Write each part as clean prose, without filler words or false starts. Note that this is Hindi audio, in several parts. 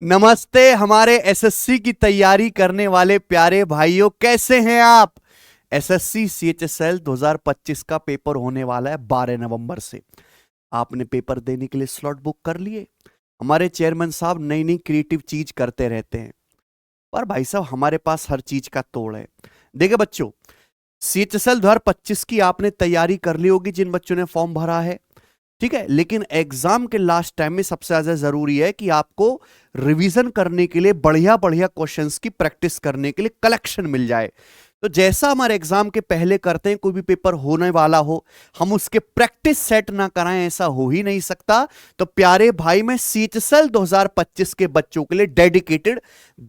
नमस्ते हमारे एसएससी की तैयारी करने वाले प्यारे भाइयों, कैसे हैं आप। एसएससी सीएचएसएल 2025 का पेपर होने वाला है 12 नवंबर से। आपने पेपर देने के लिए स्लॉट बुक कर लिए। हमारे चेयरमैन साहब नई नई क्रिएटिव चीज करते रहते हैं, पर भाई साहब हमारे पास हर चीज का तोड़ है। देखिए बच्चों, सीएचएसएल 2025 की आपने तैयारी कर ली होगी जिन बच्चों ने फॉर्म भरा है, ठीक है। लेकिन एग्जाम के लास्ट टाइम में सबसे ज्यादा जरूरी है कि आपको रिवीजन करने के लिए बढ़िया बढ़िया क्वेश्चंस की प्रैक्टिस करने के लिए कलेक्शन मिल जाए। तो जैसा हमारे एग्जाम के पहले करते हैं, कोई भी पेपर होने वाला हो, हम उसके प्रैक्टिस सेट ना कराएं, ऐसा हो ही नहीं सकता। तो प्यारे भाई, मैं सीएचएसएल 2025 के बच्चों के लिए डेडिकेटेड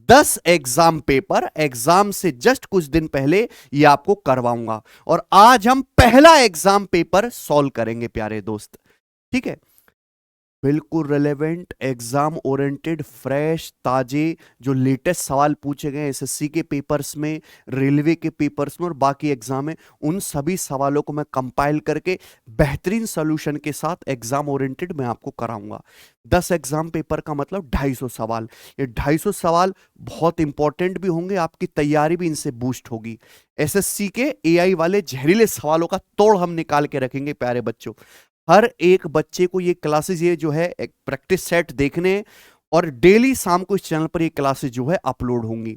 10 एग्जाम पेपर एग्जाम से जस्ट कुछ दिन पहले ये आपको करवाऊंगा। और आज हम पहला एग्जाम पेपर सॉल्व करेंगे प्यारे दोस्त, ठीक है। बिल्कुल रेलेवेंट, एग्जाम ओरिएंटेड, फ्रेश, ताजे, जो लेटेस्ट सवाल पूछे गए एसएससी के पेपर्स में, रेलवे के पेपर्स में और बाकी एग्जाम में, उन सभी सवालों को मैं कंपाइल करके बेहतरीन सॉल्यूशन के साथ एग्जाम ओरिएंटेड मैं आपको कराऊंगा। 10 एग्जाम पेपर का मतलब 250 सवाल। ये 250 सवाल बहुत इंपॉर्टेंट भी होंगे, आपकी तैयारी भी इनसे बूस्ट होगी। एसएससी के एआई वाले जहरीले सवालों का तोड़ हम निकाल के रखेंगे प्यारे बच्चों। हर एक बच्चे को ये क्लासेस, ये जो है एक प्रैक्टिस सेट देखने, और डेली शाम को इस चैनल पर ये क्लासेस जो है अपलोड होंगी।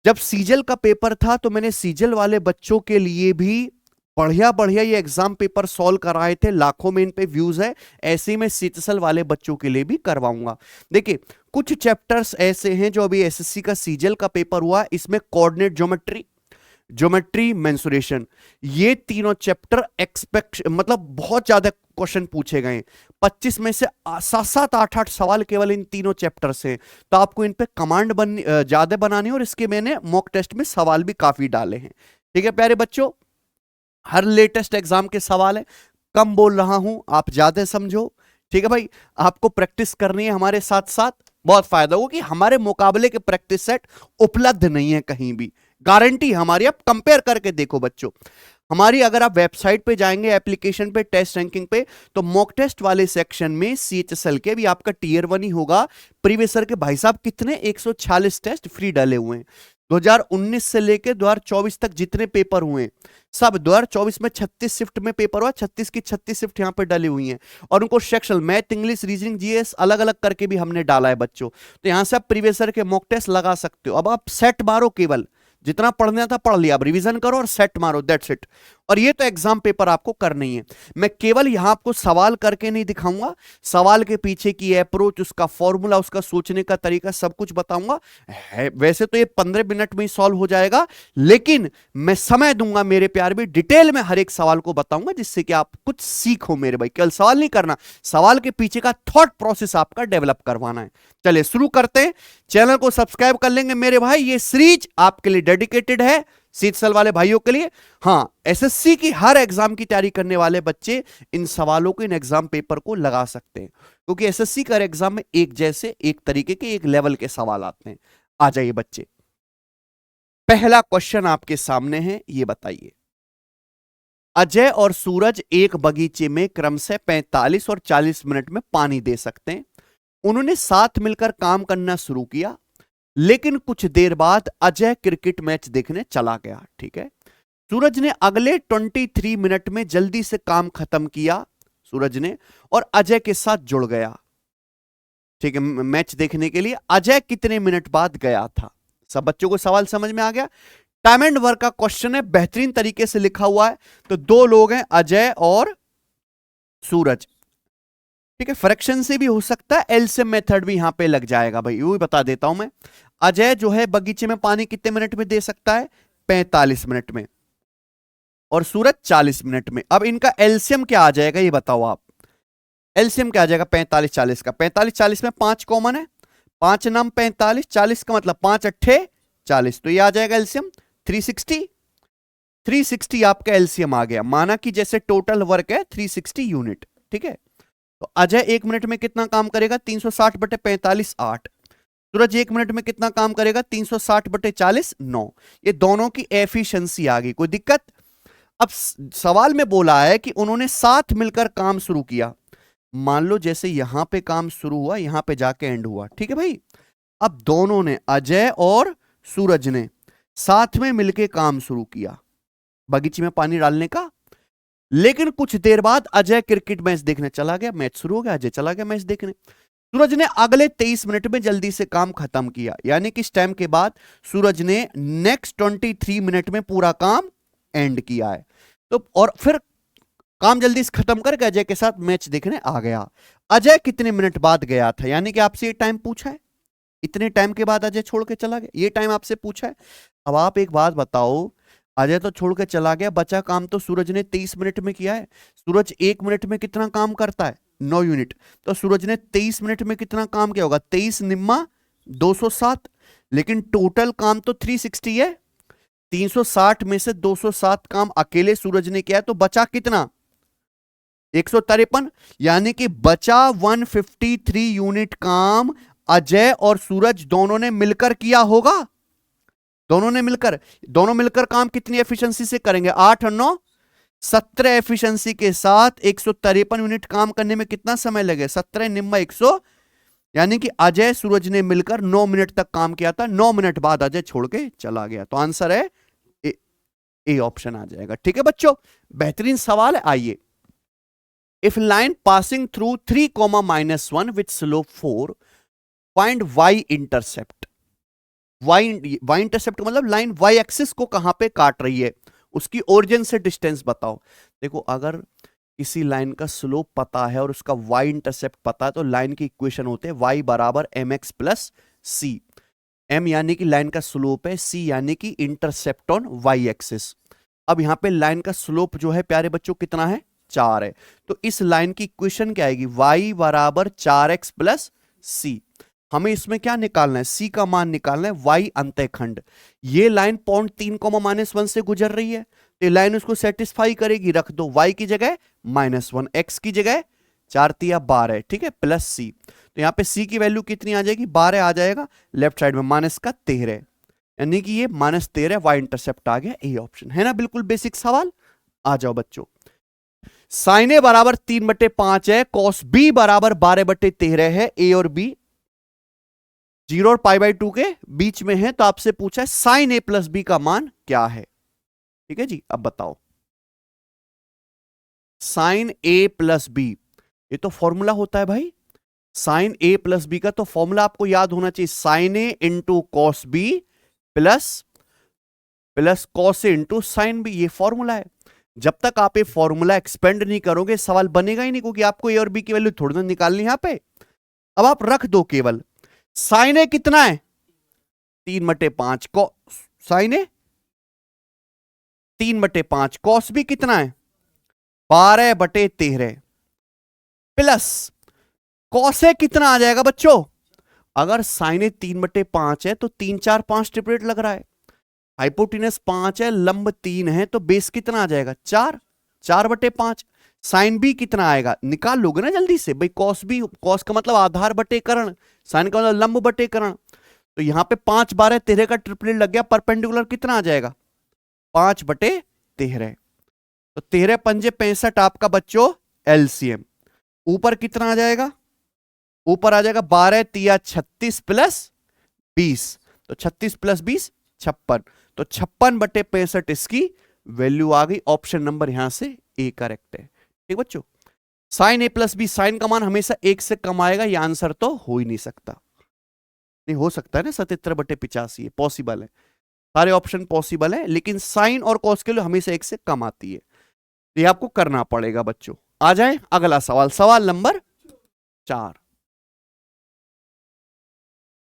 जब सीजल का पेपर था तो मैंने सीजल वाले बच्चों के लिए भी बढ़िया बढ़िया ये एग्जाम पेपर सॉल्व कराए थे, लाखों में इन पे व्यूज है। ऐसे ही मैं सीएचएसएल वाले बच्चों के लिए भी करवाऊंगा। देखिए, कुछ चैप्टर्स ऐसे हैं जो अभी एसएससी का सीजल का पेपर हुआ, इसमें कोऑर्डिनेट ज्योमेट्री, ज्योमेट्री, मेंसुरेशन, ये तीनों चैप्टर एक्सपेक्ट मतलब बहुत ज्यादा क्वेश्चन पूछे गए। 25 में से 7-8 सवाल केवल इन तीनों चैप्टर से। तो आपको इन पे कमांड ज्यादा बनानी है, और इसके मैंने मॉक टेस्ट में सवाल भी काफी डाले हैं, ठीक है प्यारे बच्चों। हर लेटेस्ट एग्जाम के सवाल है, कम बोल रहा हूं, आप ज्यादा समझो, ठीक है भाई। आपको प्रैक्टिस करनी है हमारे साथ साथ, बहुत फायदा होगा कि हमारे मुकाबले के प्रैक्टिस सेट उपलब्ध नहीं है कहीं भी, गारंटी हमारी। आप कंपेयर करके देखो बच्चों, हमारी अगर आप वेबसाइट पे जाएंगे, एप्लीकेशन पे, टेस्ट रैंकिंग पे, तो मॉक टेस्ट वाले सेक्शन में सीएचएसएल के भी आपका टीयर 1 ही होगा। प्रीवियस ईयर के भाई साहब कितने 146 टेस्ट फ्री डाले हुए हैं। 2019 से लेकर 2024 तक जितने पेपर हुए सब, 2024 में 36 शिफ्ट में पेपर हुआ, 36 की 36 शिफ्ट यहां पे डली हुई हैं, और उनको section math, English, reasoning, GS अलग अलग करके भी हमने डाला है बच्चों। तो यहां से आप प्रीवियस ईयर के मॉक टेस्ट लगा सकते हो। अब आप सेट मारो, केवल जितना पढ़ना था पढ़ लिया, अब रिवीजन करो और सेट मारो, दैट्स इट। और ये तो एग्जाम पेपर आपको करना ही है। मैं केवल यहां आपको सवाल करके नहीं दिखाऊंगा, सवाल के पीछे की अप्रोच, उसका फॉर्मूला, उसका सोचने का तरीका, सब कुछ बताऊंगा। वैसे तो ये 15 मिनट में ही सॉल्व हो जाएगा, लेकिन मैं समय दूंगा मेरे प्यार भी, डिटेल में हर एक सवाल को बताऊंगा, जिससे कि आप कुछ सीखो मेरे भाई। केवल सवाल नहीं करना, सवाल के पीछे का थॉट प्रोसेस आपका डेवलप करवाना है। चलिए शुरू करते हैं। चैनल को सब्सक्राइब कर लेंगे मेरे भाई, ये सीरीज आपके लिए डेडिकेटेड है, सीएचएसएल वाले भाइयों के लिए। हां, एसएससी की हर एग्जाम की तैयारी करने वाले बच्चे इन सवालों को, इन एग्जाम पेपर को लगा सकते हैं, क्योंकि एसएससी का एग्जाम में एक जैसे, एक तरीके के, एक लेवल के सवाल आते हैं। आ जाइए बच्चे, पहला क्वेश्चन आपके सामने है, ये बताइए। अजय और सूरज एक बगीचे में क्रमशः 45 और 40 मिनट में पानी दे सकते हैं। उन्होंने साथ मिलकर काम करना शुरू किया, लेकिन कुछ देर बाद अजय क्रिकेट मैच देखने चला गया, ठीक है। सूरज ने अगले 23 मिनट में जल्दी से काम खत्म किया, सूरज ने, और अजय के साथ जुड़ गया, ठीक है, मैच देखने के लिए। अजय कितने मिनट बाद गया था? सब बच्चों को सवाल समझ में आ गया? टाइम एंड वर्क का क्वेश्चन है, बेहतरीन तरीके से लिखा हुआ है। तो दो लोग हैं, अजय और सूरज, ठीक है। फ्रैक्शन से भी हो सकता है, एलसीएम मेथड भी यहां पे लग जाएगा भाई, वो भी बता देता हूं मैं। अजय जो है बगीचे में पानी कितने मिनट में दे सकता है? 45 मिनट में, और सूरज 40 मिनट में। अब इनका एलसीएम क्या आ जाएगा ये बताओ आप। एलसीएम क्या आ जाएगा 45 40 का? 45 40 में 5 कॉमन है, 5 नाम 45, 40 का मतलब 5 अट्ठे 40, तो ये आ जाएगा एलसीएम 360। 360 आपका एलसीएम आ गया, माना कि जैसे टोटल वर्क है 360 यूनिट, ठीक है। तो अजय 1 मिनट में कितना काम करेगा? 360 बटे 45 8। सूरज 1 मिनट में कितना काम करेगा? 360 बटे 40 9। ये दोनों की एफिशिएंसी आ गई, कोई दिक्कत? अब सवाल में बोला है कि उन्होंने साथ मिलकर काम शुरू किया, मान लो जैसे यहां पे काम शुरू हुआ, यहां पे जाके एंड हुआ, ठीक है भाई। अब दोनों ने, अजय और सूरज ने साथ में मिलके काम शुरू किया बगीचे में पानी डालने का। लेकिन कुछ देर बाद अजय क्रिकेट मैच देखने चला गया, मैच शुरू हो गया, अजय चला गया मैच देखने। सूरज ने अगले 23 मिनट में जल्दी से काम खत्म किया, यानी कि इस टाइम के बाद सूरज ने नेक्स्ट 23 मिनट में पूरा काम एंड किया है। तो और फिर काम जल्दी से खत्म करके अजय के साथ मैच देखने आ गया। अजय कितने मिनट बाद गया था, यानी कि आपसे ये टाइम पूछा है, इतने टाइम के बाद अजय छोड़ के चला गया, ये टाइम आपसे पूछा है। अब आप एक बात बताओ, अजय तो छोड़ के चला गया, बचा काम तो सूरज ने 23 मिनट में किया है। सूरज 1 मिनट में कितना काम करता है, 9 यूनिट। तो सूरज ने 23 मिनट में कितना काम किया होगा, 23 निम्मा 207। लेकिन टोटल काम तो 360 है, 360 में से 207 काम अकेले सूरज ने किया, तो बचा कितना, 153। यानी कि बचा 153 यूनिट काम अजय और सूरज दोनों ने मिलकर किया होगा। दोनों मिलकर काम कितनी एफिशिएंसी से करेंगे, 8 और 9 17 एफिशिएंसी के साथ 153 यूनिट काम करने में कितना समय लगे, 17 निम्मा 100। यानी कि अजय सूरज ने मिलकर 9 मिनट तक काम किया था, 9 मिनट बाद अजय छोड़ के चला गया। तो आंसर है ए ऑप्शन आ जाएगा। ठीक है बच्चों, बेहतरीन सवाल है। आइए, if line passing through 3, with slope 4, find Y intercept. Y intercept मतलब लाइन वाई एक्सिस को कहां पे काट रही है, उसकी ओरिजिन से डिस्टेंस बताओ। देखो, अगर किसी लाइन का स्लोप पता है और उसका वाई इंटरसेप्ट पता है, तो लाइन की इक्वेशन होते हैं वाई बराबर एम एक्स प्लस सी। एम यानी कि लाइन का स्लोप है, सी यानी कि इंटरसेप्ट ऑन वाई एक्सिस। अब यहां पे लाइन का स्लोप जो है प्यारे बच्चों कितना है, 4 है। तो इस लाइन की इक्वेशन क्या आएगी, वाई बराबर 4x प्लस सी। हमें इसमें क्या निकालना है, सी का मान निकालना है, वाई अंतःखंड। ये लाइन पॉइंट 3, -1 से गुजर रही है, तो ये लाइन उसको सेटिस्फाई करेगी। रख दो वाई की जगह -1, एक्स की जगह 4 तिया 12, ठीक है, प्लस सी। तो यहां पे सी की वैल्यू कितनी आ जाएगी, 12 आ जाएगा, लेफ्ट साइड में माइनस का 13, यानी कि ये -13 वाई इंटरसेप्ट आ गया। ए ऑप्शन है ना, बिल्कुल बेसिक सवाल। आ जाओ बच्चों, साइन ए बराबर 3/5 है, कॉस बी बराबर 12/13 है। ए और बी 0 और π/2 के बीच में है, तो आपसे पूछा है साइन ए प्लस बी का मान क्या है। ठीक है जी, अब बताओ, साइन ए प्लस बी, ये तो फॉर्मूला होता है भाई। साइन ए प्लस बी का तो फॉर्मूला आपको याद होना चाहिए, sin A into cos B plus cos A into sin B, ये फॉर्मूला है। जब तक आप ये फॉर्मूला एक्सपेंड नहीं करोगे, सवाल बनेगा ही नहीं, क्योंकि आपको ए और बी की वैल्यू थोड़ी ना निकालनी यहां पे। अब आप रख दो केवल, साइन ए कितना है, 3/5, को साइन ए 3/5, कॉस बी कितना है 12/13, प्लस कॉस ए कितना आ जाएगा बच्चों, अगर साइन ए 3/5 है तो 3 4 5 ट्रिपलेट लग रहा है, हाइपोटेनस 5 है, लंब 3 है, तो बेस कितना आ जाएगा 4, 4/5। साइन बी कितना आएगा, निकाल लोगे ना जल्दी से भाई, कॉस बी, कॉस का मतलब आधार बटे कर्ण, साइन का मतलब लंब बटे कर्ण। तो यहां पे 5 12 13 का ट्रिपलेट लग गया, परपेंडिकुलर कितना आ जाएगा 5/13। तो 13 पंजे 65 आपका बच्चों एलसीएम। ऊपर कितना आ जाएगा, ऊपर आ जाएगा 12 तिया 36 प्लस 20, तो 36 प्लस 20 56, तो 56/65 इसकी वैल्यू आ गई। ऑप्शन नंबर यहां से ए करेक्ट है। ठीक बच्चों, साइन ए प्लस बी, साइन का मान हमेशा 1 से कम आएगा, यह आंसर तो हो ही नहीं सकता। नहीं हो सकता है ना, 77/85 पॉसिबल है, सारे ऑप्शन पॉसिबल है, लेकिन साइन और कॉस के लिए हमेशा 1 से कम आती है, ये आपको करना पड़ेगा बच्चों। आ जाए अगला सवाल, सवाल नंबर 4।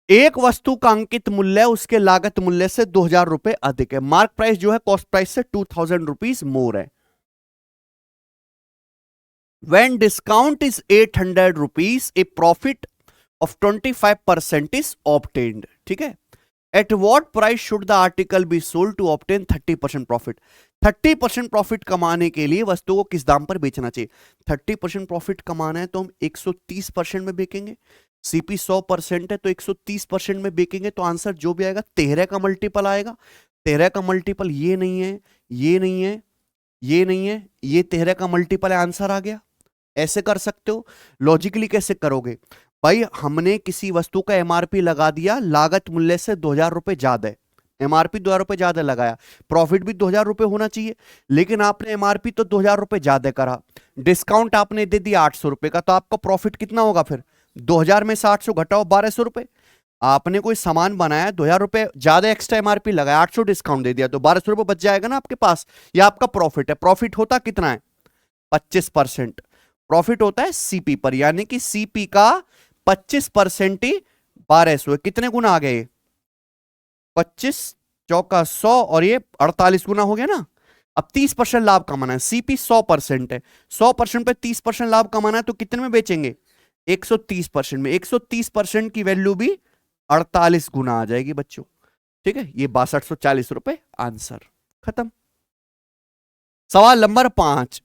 एक वस्तु का अंकित मूल्य उसके लागत मूल्य से 2000 रुपए अधिक है, मार्क प्राइस जो है कॉस्ट प्राइस से 2000 रुपीज मोर है। When discount is 800 rupees, a profit of 25% is obtained. ठीक है, at what price should the article be sold to obtain 30% profit? 30% profit कमाने के लिए वस्तु को किस दाम पर बेचना चाहिए। 30% प्रॉफिट कमाना है तो हम 130% में बेचेंगे, सीपी 100% है तो 130% में बेचेंगे, तो आंसर जो भी आएगा 13 का मल्टीपल आएगा। 13 का मल्टीपल ये नहीं है, ये नहीं है, ये नहीं है, ये 13 का मल्टीपल है, आंसर आ गया। ऐसे कर सकते हो। लॉजिकली कैसे करोगे भाई, हमने किसी वस्तु का एमआरपी लगा दिया, लागत मूल्य से 2000 रुपए ज्यादा है, एमआरपी 2000 रुपए ज्यादा लगाया, प्रॉफिट भी 2000 रुपए होना चाहिए, लेकिन आपने एमआरपी तो 2000 रुपए ज्यादा करा, डिस्काउंट आपने दे दिया 800 रुपए का, तो आपका प्रॉफिट कितना होगा फिर? 2000 में से 800 घटाओ 1200 रुपए। आपने कोई सामान बनाया, 2000 रुपए ज्यादा एक्स्ट्रा एमआरपी लगाया, 800 डिस्काउंट दे दिया, तो 1200 रुपए बच जाएगा ना आपके पास। यह आपका प्रॉफिट है। प्रॉफिट होता कितना है? 25%। प्रॉफिट होता है सीपी पर, यानी कि सीपी का 25% ही 1200 है। कितने गुना आ गए? 25 चौका 100 और ये 48 गुना हो गया ना। अब 30% लाभ कमाना है, सीपी 100% है, 100% पे 30% लाभ कमाना है, तो कितने में बेचेंगे? 130% में। 130% की वैल्यू भी 48 गुना आ जाएगी बच्चों। ठीक है, ये 6240 रुपए आंसर। खत्म। सवाल नंबर 5,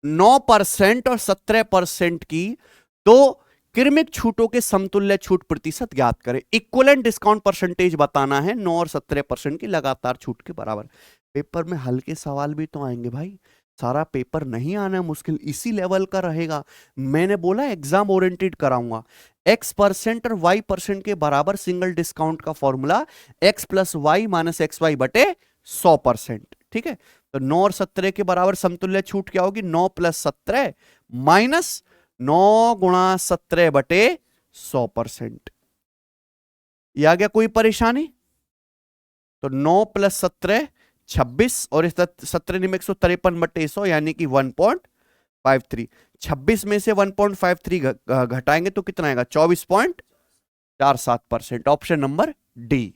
9% और 17% की दो क्रमिक छूटों के समतुल्य छूट प्रतिशत ज्ञात करें। इक्वलेंट डिस्काउंट परसेंटेज बताना है 9 और 17% की लगातार छूट के बराबर। पेपर में हल्के सवाल भी तो आएंगे भाई, सारा पेपर नहीं आना मुश्किल, इसी लेवल का रहेगा। मैंने बोला एग्जाम ओरिएंटेड कराऊंगा। X% और Y% के बराबर सिंगल डिस्काउंट का formula X plus Y minus x Y बटे 100%। ठीक है, तो 9 और 17 के बराबर समतुल्य छूट क्या होगी? 9 प्लस 17 माइनस 9 गुणा 17 बटे 100%। ये आ गया कोई परेशानी? तो 9 प्लस 17 26 और इस 17 में 153 बटे 100 यानी कि 1.53। 26 में से 1.53 घटाएंगे तो कितना आएगा? 24.47%। Option number D.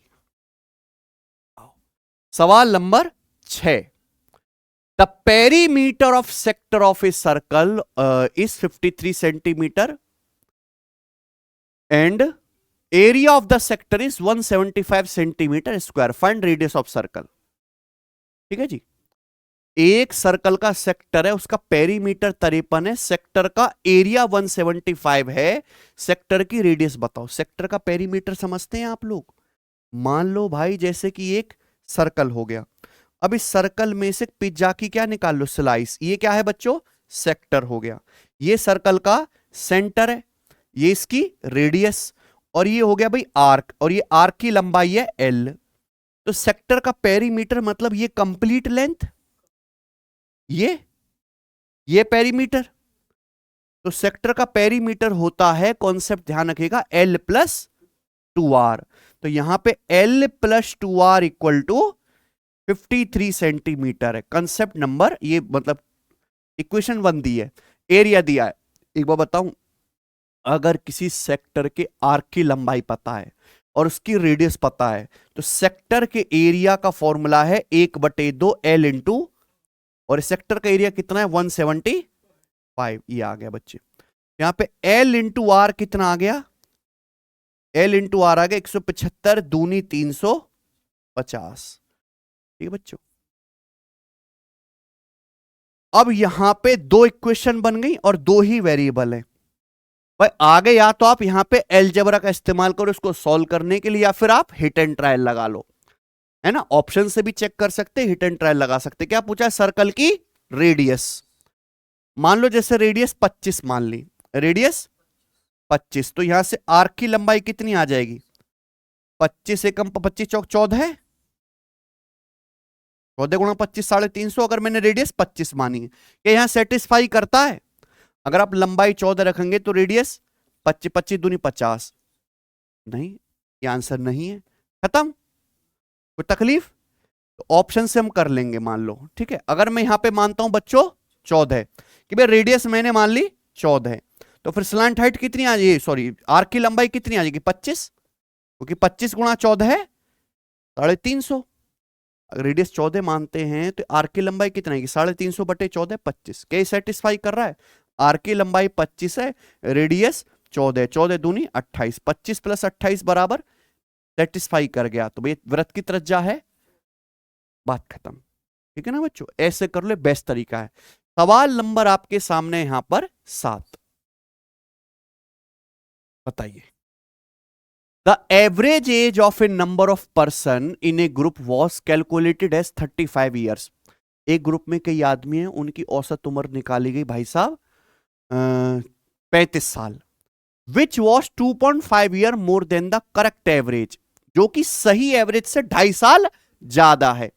सवाल number 6, the perimeter of sector of a circle is 53 centimetre and area of the sector is 175 centimetre square. Find radius of circle. ठीक है जी, एक सर्कल का सेक्टर है, उसका पेरीमीटर 53 है, सेक्टर का एरिया 175 है, सेक्टर की रेडियस बताओ। सेक्टर का पेरीमीटर समझते हैं आप लोग? मान लो भाई जैसे कि एक सर्कल हो गया, अब इस सर्कल में से पिज्जा की क्या निकाल लो? स्लाइस। ये क्या है बच्चों? सेक्टर हो गया। ये सर्कल का सेंटर है, ये इसकी रेडियस, और ये हो गया भाई आर्क, और ये आर्क की लंबाई है एल। तो सेक्टर का पेरीमीटर मतलब ये कंप्लीट लेंथ, ये पेरीमीटर। तो सेक्टर का पेरीमीटर होता है, कॉन्सेप्ट ध्यान रखिएगा, एल प्लस 2r। तो यहां पे l plus 2r equal to 53 centimetre है। कंसेप्ट नंबर, ये मतलब इक्वेशन 1 दी है, एरिया दिया है। एक बार बताऊं, अगर किसी सेक्टर के आर्क की लंबाई पता है और उसकी रेडियस पता है, तो सेक्टर के एरिया का फॉर्मूला है 1/2 एल इंटू, और सेक्टर का एरिया कितना है? 175। ये आ गया बच्चे। यहां पे एल इंटू आर कितना आ गया? एल इंटू आर आ गया 175 दूनी 350। ठीक है बच्चों, अब यहां पे दो इक्वेशन बन गई और दो ही वेरिएबल है भाई। आगे या तो आप यहां पे अलजेब्रा का इस्तेमाल करो इसको सॉल्व करने के लिए, या फिर आप हिट एंड ट्रायल लगा लो, है ना। ऑप्शन से भी चेक कर सकते, हिट एंड ट्रायल लगा सकते। क्या पूछा है? सर्कल की रेडियस। मान लो जैसे रेडियस 25 मान ली, रेडियस 25, तो यहां से आर्क की लंबाई कितनी आ जाएगी? 25 से कम 25 चौक 14 है, 14 गुणा 25 350। अगर मैंने रेडियस 25 मानी है, क्या यहां सेटिस्फाई करता है? अगर आप लंबाई 14 रखेंगे तो रेडियस 25, 25 दूनी 50। नहीं, ये आंसर नहीं है। खत्म। कोई तकलीफ? तो ऑप्शन से हम कर लेंगे, मान लो। ठीक है, अगर मैं यहां पे मानता हूं बच्चों 14 कि भाई रेडियस मैंने मान ली 14 है, तो फिर स्लैंट हाइट कितनी आ जाएगी? सॉरी, आर्क की लंबाई कितनी आ जाएगी? 25, क्योंकि 25 गुणा 14 है 350। अगर रेडियस 14 मानते हैं तो आर्क की लंबाई कितना है? 350 बटे 14 25। क्या सेटिस्फाई कर रहा है? आर्क की लंबाई 25 है, रेडियस 14, 14 दूनी 28, 25 प्लस 28 बराबर, सेटिस्फाई कर गया। तो भाई वृत्त की त्रिज्या है, बात खत्म। ठीक है ना बच्चों, ऐसे कर ले, बेस्ट तरीका है। सवाल नंबर आपके सामने यहां पर 7, बताइए। The average age of a number of person in a group was calculated as 35 years. एक ग्रुप में कई आदमी हैं, उनकी औसत उम्र निकाली गई भाई साहब 35 साल, which was 2.5 year more than the correct average, जो कि सही एवरेज से 2.5 साल ज्यादा है।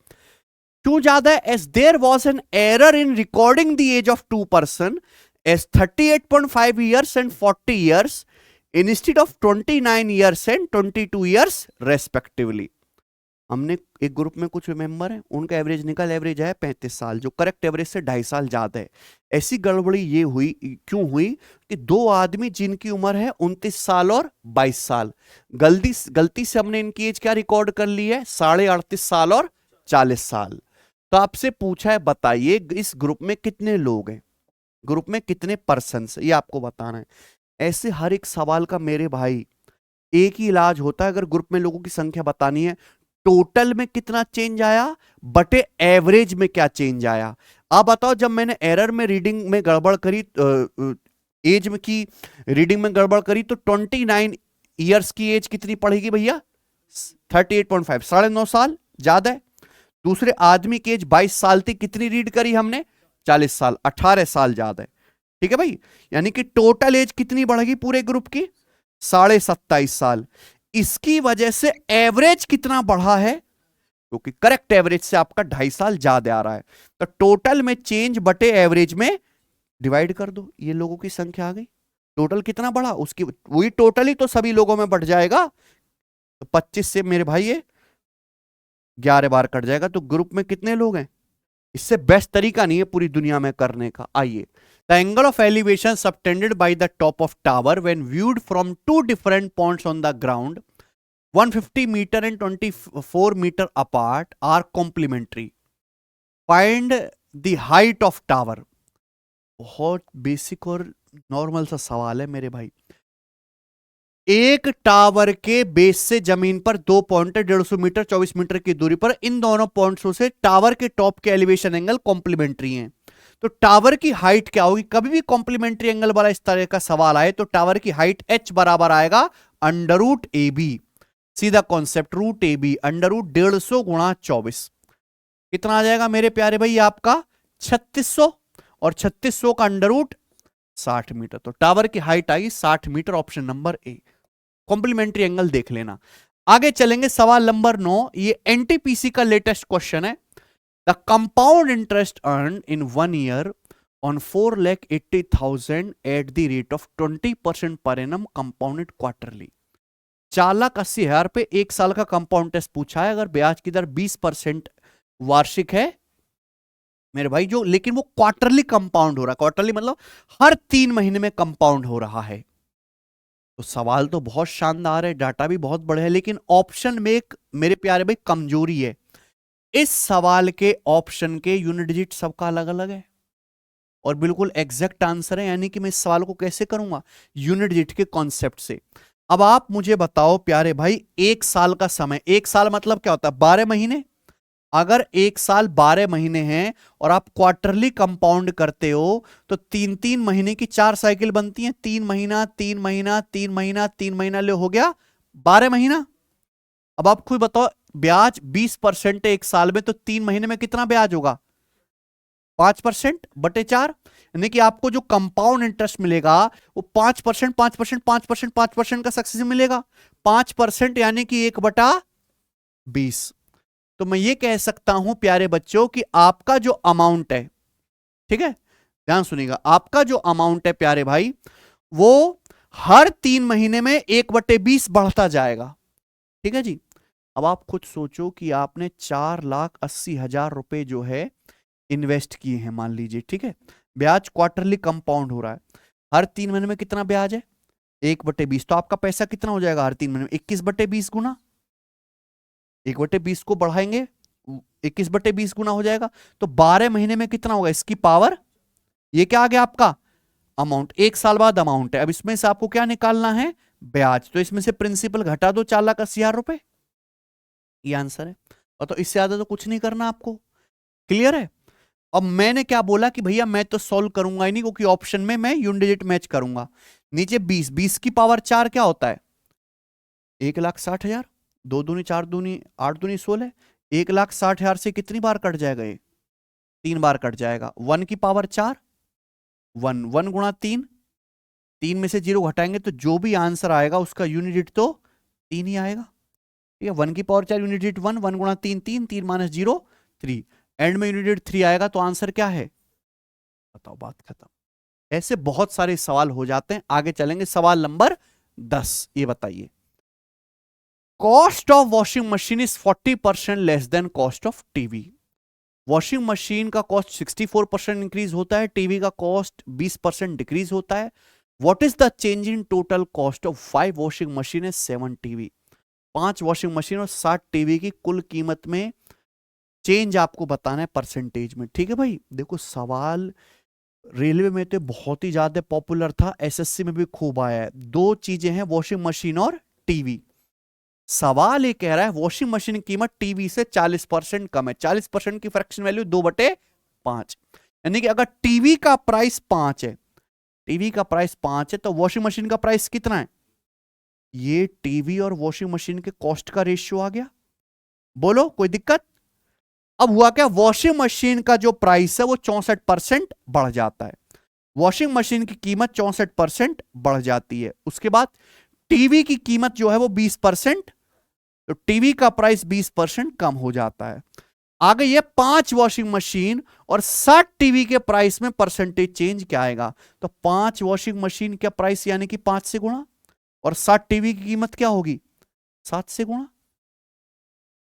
क्यों ज्यादा है? As there was an error in recording the age of 2% as 38.5 years and 40 years instead of 29 years and 22 years respectively. हमने एक ग्रुप में कुछ मेंबर हैं, उनका एवरेज निकल, एवरेज है 35 साल, जो करेक्ट एवरेज से 2.5 साल ज्यादा है। ऐसी गड़बड़ी ये हुई, क्यों हुई कि दो आदमी जिनकी उम्र है 29 साल और 22 साल, गलती से हमने इनकी एज क्या रिकॉर्ड कर ली है, 38.5 साल और 40 साल। तो आपसे पूछा है, बताइए इस ग्रुप में कितने लोग हैं, ग्रुप में कितने पर्सन, ये आपको बताना है। ऐसे हर एक सवाल का मेरे भाई एक ही इलाज होता है, अगर ग्रुप में लोगों की संख्या बतानी है, टोटल में कितना चेंज आया बटे एवरेज में क्या चेंज आया। आप बताओ, जब मैंने एरर में रीडिंग में गड़बड़ करी, एज में की रीडिंग में गड़बड़ करी, तो 29 ईयर्स की एज कितनी पड़ेगी भैया, 38.5, 9.5 साल ज्यादा है। दूसरे आदमी की एज 22 साल थी, कितनी रीड करी हमने, 40 साल, 18 साल ज्यादा है। ठीक है भाई, यानी कि टोटल एज कितनी बढ़ेगी पूरे ग्रुप की, 27.5 साल। इसकी वजह से एवरेज कितना बढ़ा है, क्योंकि करेक्ट एवरेज से आपका 2.5 साल ज्यादा आ रहा है। तो टोटल में चेंज बटे एवरेज में डिवाइड कर दो, ये लोगों की संख्या आ गई। टोटल कितना बढ़ा, उसकी वही टोटल ही तो सभी लोगों में बढ़ जाएगा। तो 25 से मेरे भाई ये 11 बार कट जाएगा, तो ग्रुप में कितने लोग हैं। इससे बेस्ट तरीका नहीं है पूरी दुनिया में करने का। आइए, the angle of elevation subtended by the top of tower when viewed from two different points on the ground 150 metre and 24 metre apart are complementary, find the height of tower. बहुत बेसिक और नॉर्मल सा सवाल है मेरे भाई। एक टावर के बेस से जमीन पर दो पॉइंट है, 150 मीटर 24 मीटर की दूरी पर, इन दोनों पॉइंट्सों से टावर के टॉप के एलिवेशन एंगल कॉम्प्लीमेंट्री हैं। तो टावर की हाइट क्या होगी, कभी भी कॉम्प्लीमेंट्री एंगल वाला इस तरह का सवाल आए तो टावर की हाइट h बराबर आएगा √AB। सीधा कॉन्सेप्ट, √AB अंडर रूट 150 गुणा 24, कितना आ जाएगा मेरे प्यारे भाई आपका 3600, और 3600 का अंडर रूट 60 मीटर। तो टावर की हाइट आई 60 metre, option number A. Complementary angle देख लेना। आगे चलेंगे, सवाल नंबर 9, ये एनटीपीसी का लेटेस्ट क्वेश्चन है। The compound interest earn in 1 year on 4,80,000 at the rate of 20% per annum compounded quarterly. 4,80,000 पे एक साल का कंपाउंड इंटरेस्ट पूछा है, अगर ब्याज की दर 20% वार्षिक है मेरे भाई, जो लेकिन वो क्वार्टरली कंपाउंड हो रहा है, क्वार्टरली मतलब हर 3 महीने में कंपाउंड हो रहा है। तो सवाल तो बहुत शानदार है, डाटा भी बहुत बड़े है, लेकिन ऑप्शन में एक मेरे प्यारे भाई कमजोरी है। इस सवाल के ऑप्शन के यूनिट डिजिट सबका अलग अलग है और बिल्कुल एग्जैक्ट आंसर है, यानी कि मैं इस सवाल को कैसे करूंगा, यूनिट डिजिट के कॉन्सेप्ट से। अब आप मुझे बताओ प्यारे भाई, एक साल का समय, एक साल मतलब क्या होता है, 12 महीने। अगर एक साल 12 महीने हैं और आप क्वार्टरली कंपाउंड करते हो तो 3-3 महीने की 4 साइकिल बनती हैं, 3 महीना 3 महीना 3 महीना 3 महीना, ले हो गया 12 महीना। अब आप खुद बताओ, ब्याज 20% है एक साल में, तो 3 महीने में कितना ब्याज होगा, 5% बटे 4, यानी कि आपको जो कंपाउंड इंटरेस्ट मिलेगा वो 5%, 5%, 5%, 5% का सक्सेसिव मिलेगा। 5% यानी कि 1/20। तो मैं ये कह सकता हूं प्यारे बच्चों कि आपका जो अमाउंट है, ठीक है, ध्यान सुनिएगा, आपका जो अमाउंट है प्यारे भाई, वो हर 3 महीने में 1/20 बढ़ता जाएगा। ठीक है जी। अब आप खुद सोचो कि आपने 4,80,000 रुपए जो है इन्वेस्ट किए हैं, मान लीजिए, ठीक है, ब्याज क्वार्टरली कंपाउंड हो रहा है, हर 3 महीने में कितना ब्याज है, 1/20। तो आपका पैसा कितना हो जाएगा हर 3 महीने में, 21/20 गुना, 1/20 को बढ़ाएंगे 21/20 गुना हो जाएगा, तो 12 महीने में कितना होगा, इसकी पावर, ये क्या आ गया आपका अमाउंट, एक साल बाद अमाउंट है। अब इसमें से आपको क्या निकालना है, ब्याज, तो इसमें से प्रिंसिपल घटा दो 4,80,000 रुपए, ये आंसर है। और तो इससे ज्यादा तो कुछ नहीं करना आपको, क्लियर है। अब मैंने क्या बोला कि भैया मैं तो सॉल्व करूंगा ही नहीं, क्योंकि ऑप्शन में मैं यूनिट डिजिट मैच करूंगा। नीचे 20, 20 की पावर 4 क्या होता है, 1,60,000, 2 दूनी 4 दूनी 8 दूनी 16, 1,60,000 से कितनी बार कट जाएगा, ये 3 बार कट जाएगा। 1 की पावर 4, 1 1 गुणा 3, 3 में से 0 घटाएंगे तो जो भी आंसर आएगा उसका यूनिट डिजिट तो 3 ही आएगा। ठीक है, 1 की पावर 4 यूनिट डिजिट 1, 1 गुणा 3 3, 3 माइनस 0 3, एंड में यूनिट डिजिट 3 आएगा तो आंसर क्या है? बताओ, बात खत्म। ऐसे बहुत सारे सवाल हो जाते हैं। आगे चलेंगे, सवाल नंबर 10। ये बताइए, cost of washing machine is 40% less than cost of TV. Washing machine का कॉस्ट 64% इंक्रीज होता है, टीवी का कॉस्ट 20% डिक्रीज होता है। What is the change in total cost of 5 washing machine and 7 TV? 5 washing machine और 7 टीवी की कुल कीमत में चेंज आपको बताना है परसेंटेज में। ठीक है भाई, देखो सवाल रेलवे में तो बहुत ही ज्यादा पॉपुलर था, एसएससी में भी खूब आया है। दो चीजें हैं, वॉशिंग मशीन और टीवी। सवाल ये कह रहा है वॉशिंग मशीन की कीमत टीवी से 40% कम है। 40% की फ्रैक्शन वैल्यू 2/5, यानी कि अगर टीवी का प्राइस 5 है, टीवी का प्राइस 5 है तो वॉशिंग मशीन का प्राइस कितना है? ये टीवी और वॉशिंग मशीन के कॉस्ट का रेशियो आ गया। बोलो कोई दिक्कत? अब हुआ क्या, वॉशिंग मशीन का जो प्राइस है वो 64% बढ़ जाता है। वॉशिंग मशीन की कीमत 64% बढ़ जाती है। उसके बाद टीवी की कीमत जो है वो 20%, तो टीवी का प्राइस 20% कम हो जाता है। आगे ये 5 वॉशिंग मशीन और 7 टीवी के प्राइस में परसेंटेज चेंज क्या आएगा? तो 5 वॉशिंग मशीन का प्राइस यानी कि 5 से गुणा, और 7 टीवी की कीमत क्या होगी? 7 से गुणा।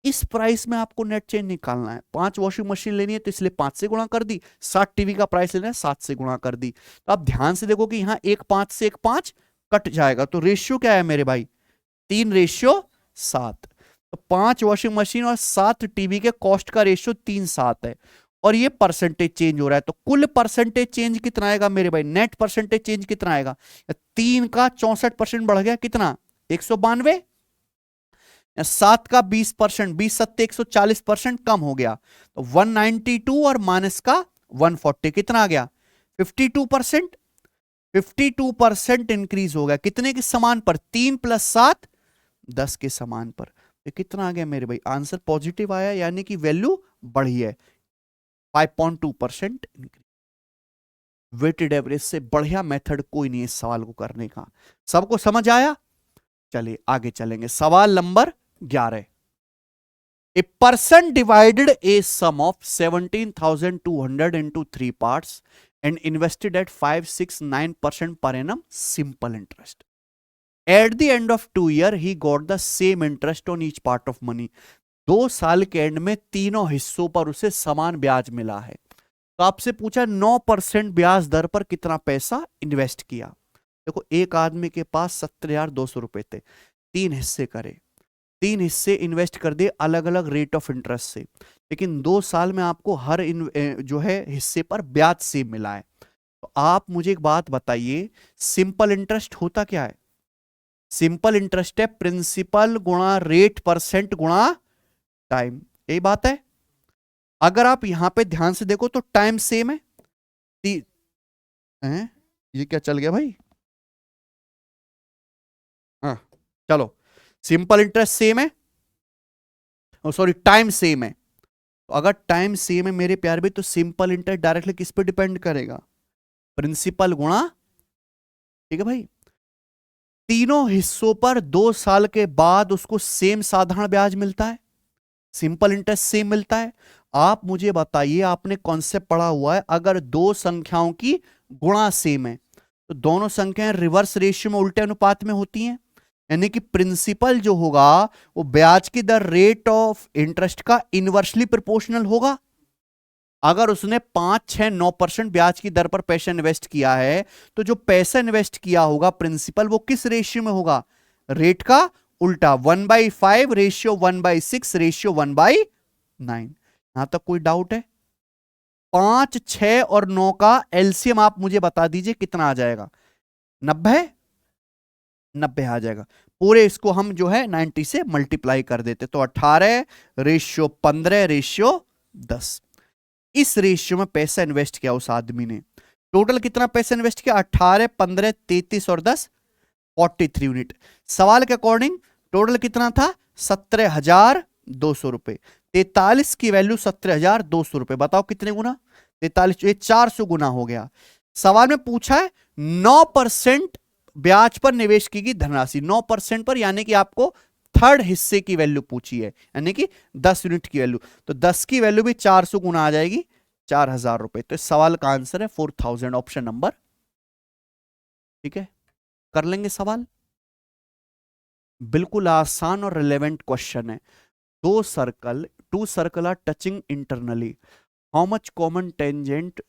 इस प्राइस में आपको नेट चेंज निकालना है। 5 वॉशिंग मशीन लेनी है तो इसलिए 5 से गुणा कर दी, 7 टीवी का प्राइस लेना है 7 से गुणा कर दी। तो आप ध्यान से देखो कि यहां 1 5 से 1 5 कट जाएगा, तो रेशियो क्या है मेरे भाई? 3:7। तो 5 वॉशिंग मशीन और 7 टीवी के कॉस्ट का रेशियो 3:7 है, और ये परसेंटेज चेंज हो रहा है। तो कुल परसेंटेज चेंज कितना आएगा मेरे भाई? नेट परसेंटेज चेंज कितना आएगा? 3 का 64% बढ़ गया, कितना? 192। 7 का 20%, 20 सत्ते 140% कम हो गया, तो 192 और माइनस का 140 कितना आ गया? 52%। 52% इंक्रीज हो गया, कितने के समान पर? 3 + 7 10 के समान पर। तो कितना आ गया मेरे भाई? आंसर पॉजिटिव आया, यानी कि वैल्यू बढ़ी है, 5.2% इंक्रीज। वेटेड एवरेज से बढ़िया मेथड कोई नहीं है इस सवाल को करने का। सबको समझ आया? चलिए आगे चलेंगे, सवाल number 11। A person divided a sum of 17,200 into 3 parts and invested at 569% per annum simple interest. At the end of 2 years, he got the same interest on each part of money. 2 साल के एंड में तीनों हिस्सों पर उसे समान ब्याज मिला है। तो आपसे पूछा 9% ब्याज दर पर कितना पैसा इन्वेस्ट किया। देखो, एक आदमी के पास 70,200 रुपए थे, 3 हिस्से करे, 3 हिस्से इन्वेस्ट कर दिए अलग अलग रेट ऑफ इंटरेस्ट से, लेकिन 2 साल में आपको हर जो है हिस्से पर ब्याज सेम मिला है। तो आप मुझे एक बात बताइए, सिंपल इंटरेस्ट होता क्या है? सिंपल इंटरेस्ट है प्रिंसिपल गुणा रेट परसेंट गुणा टाइम, यही बात है। अगर आप यहां पे ध्यान से देखो तो टाइम सेम है, ये क्या चल गया भाई? हाँ चलो, सिंपल इंटरेस्ट सेम है, सॉरी टाइम सेम है। तो अगर टाइम सेम है मेरे प्यार भी, तो सिंपल इंटरेस्ट डायरेक्टली किस पे डिपेंड करेगा? प्रिंसिपल गुणा, ठीक है भाई। तीनों हिस्सों पर 2 साल के बाद उसको सेम साधारण ब्याज मिलता है, सिंपल इंटरेस्ट सेम मिलता है। आप मुझे बताइए, आपने कॉन्सेप्ट पढ़ा हुआ है, अगर 2 संख्याओं की गुणा सेम है तो दोनों संख्याएं रिवर्स रेशियो में उल्टे अनुपात में होती हैं, यानी कि प्रिंसिपल जो होगा वो ब्याज की दर रेट ऑफ इंटरेस्ट का इनवर्सली प्रोपोर्शनल होगा। अगर उसने 5, 6, 9% ब्याज की दर पर पैसा इन्वेस्ट किया है, तो जो पैसा इन्वेस्ट किया होगा प्रिंसिपल, वो किस रेशियो में होगा? रेट का उल्टा, 1/5 रेशियो 1/6 रेशियो 1/9। यहां तक कोई डाउट है? 5, 6 और 9 का एलसीएम आप मुझे बता दीजिए कितना आ जाएगा? 90 आ जाएगा। पूरे इसको हम जो है 90 से मल्टीप्लाई कर देते, तो 18 रेशियो 15 रेशियो 10। इस रेशियो में पैसा इन्वेस्ट किया उस आदमी ने। टोटल कितना पैसा इन्वेस्ट किया? 18, 15, 33 और 10 43 यूनिट। सवाल के अकॉर्डिंग टोटल कितना था? 17,200 रुपए। 43 की वैल्यू 17,200 रुपए, बताओ कितने गुना? 43, 400 गुना हो गया। सवाल में पूछा है 9% ब्याज पर निवेश की गई धनराशि, 9% पर, यानी कि आपको थर्ड हिस्से की वैल्यू पूछी है, यानी कि 10 यूनिट की वैल्यू। तो 10 की वैल्यू भी 400 गुना आ जाएगी, 4000 रुपए। तो इस सवाल का आंसर है 4000, ऑप्शन नंबर। ठीक है, कर लेंगे सवाल। बिल्कुल आसान और रिलेवेंट क्वेश्चन है। Two circle are touching internally, how much common tangent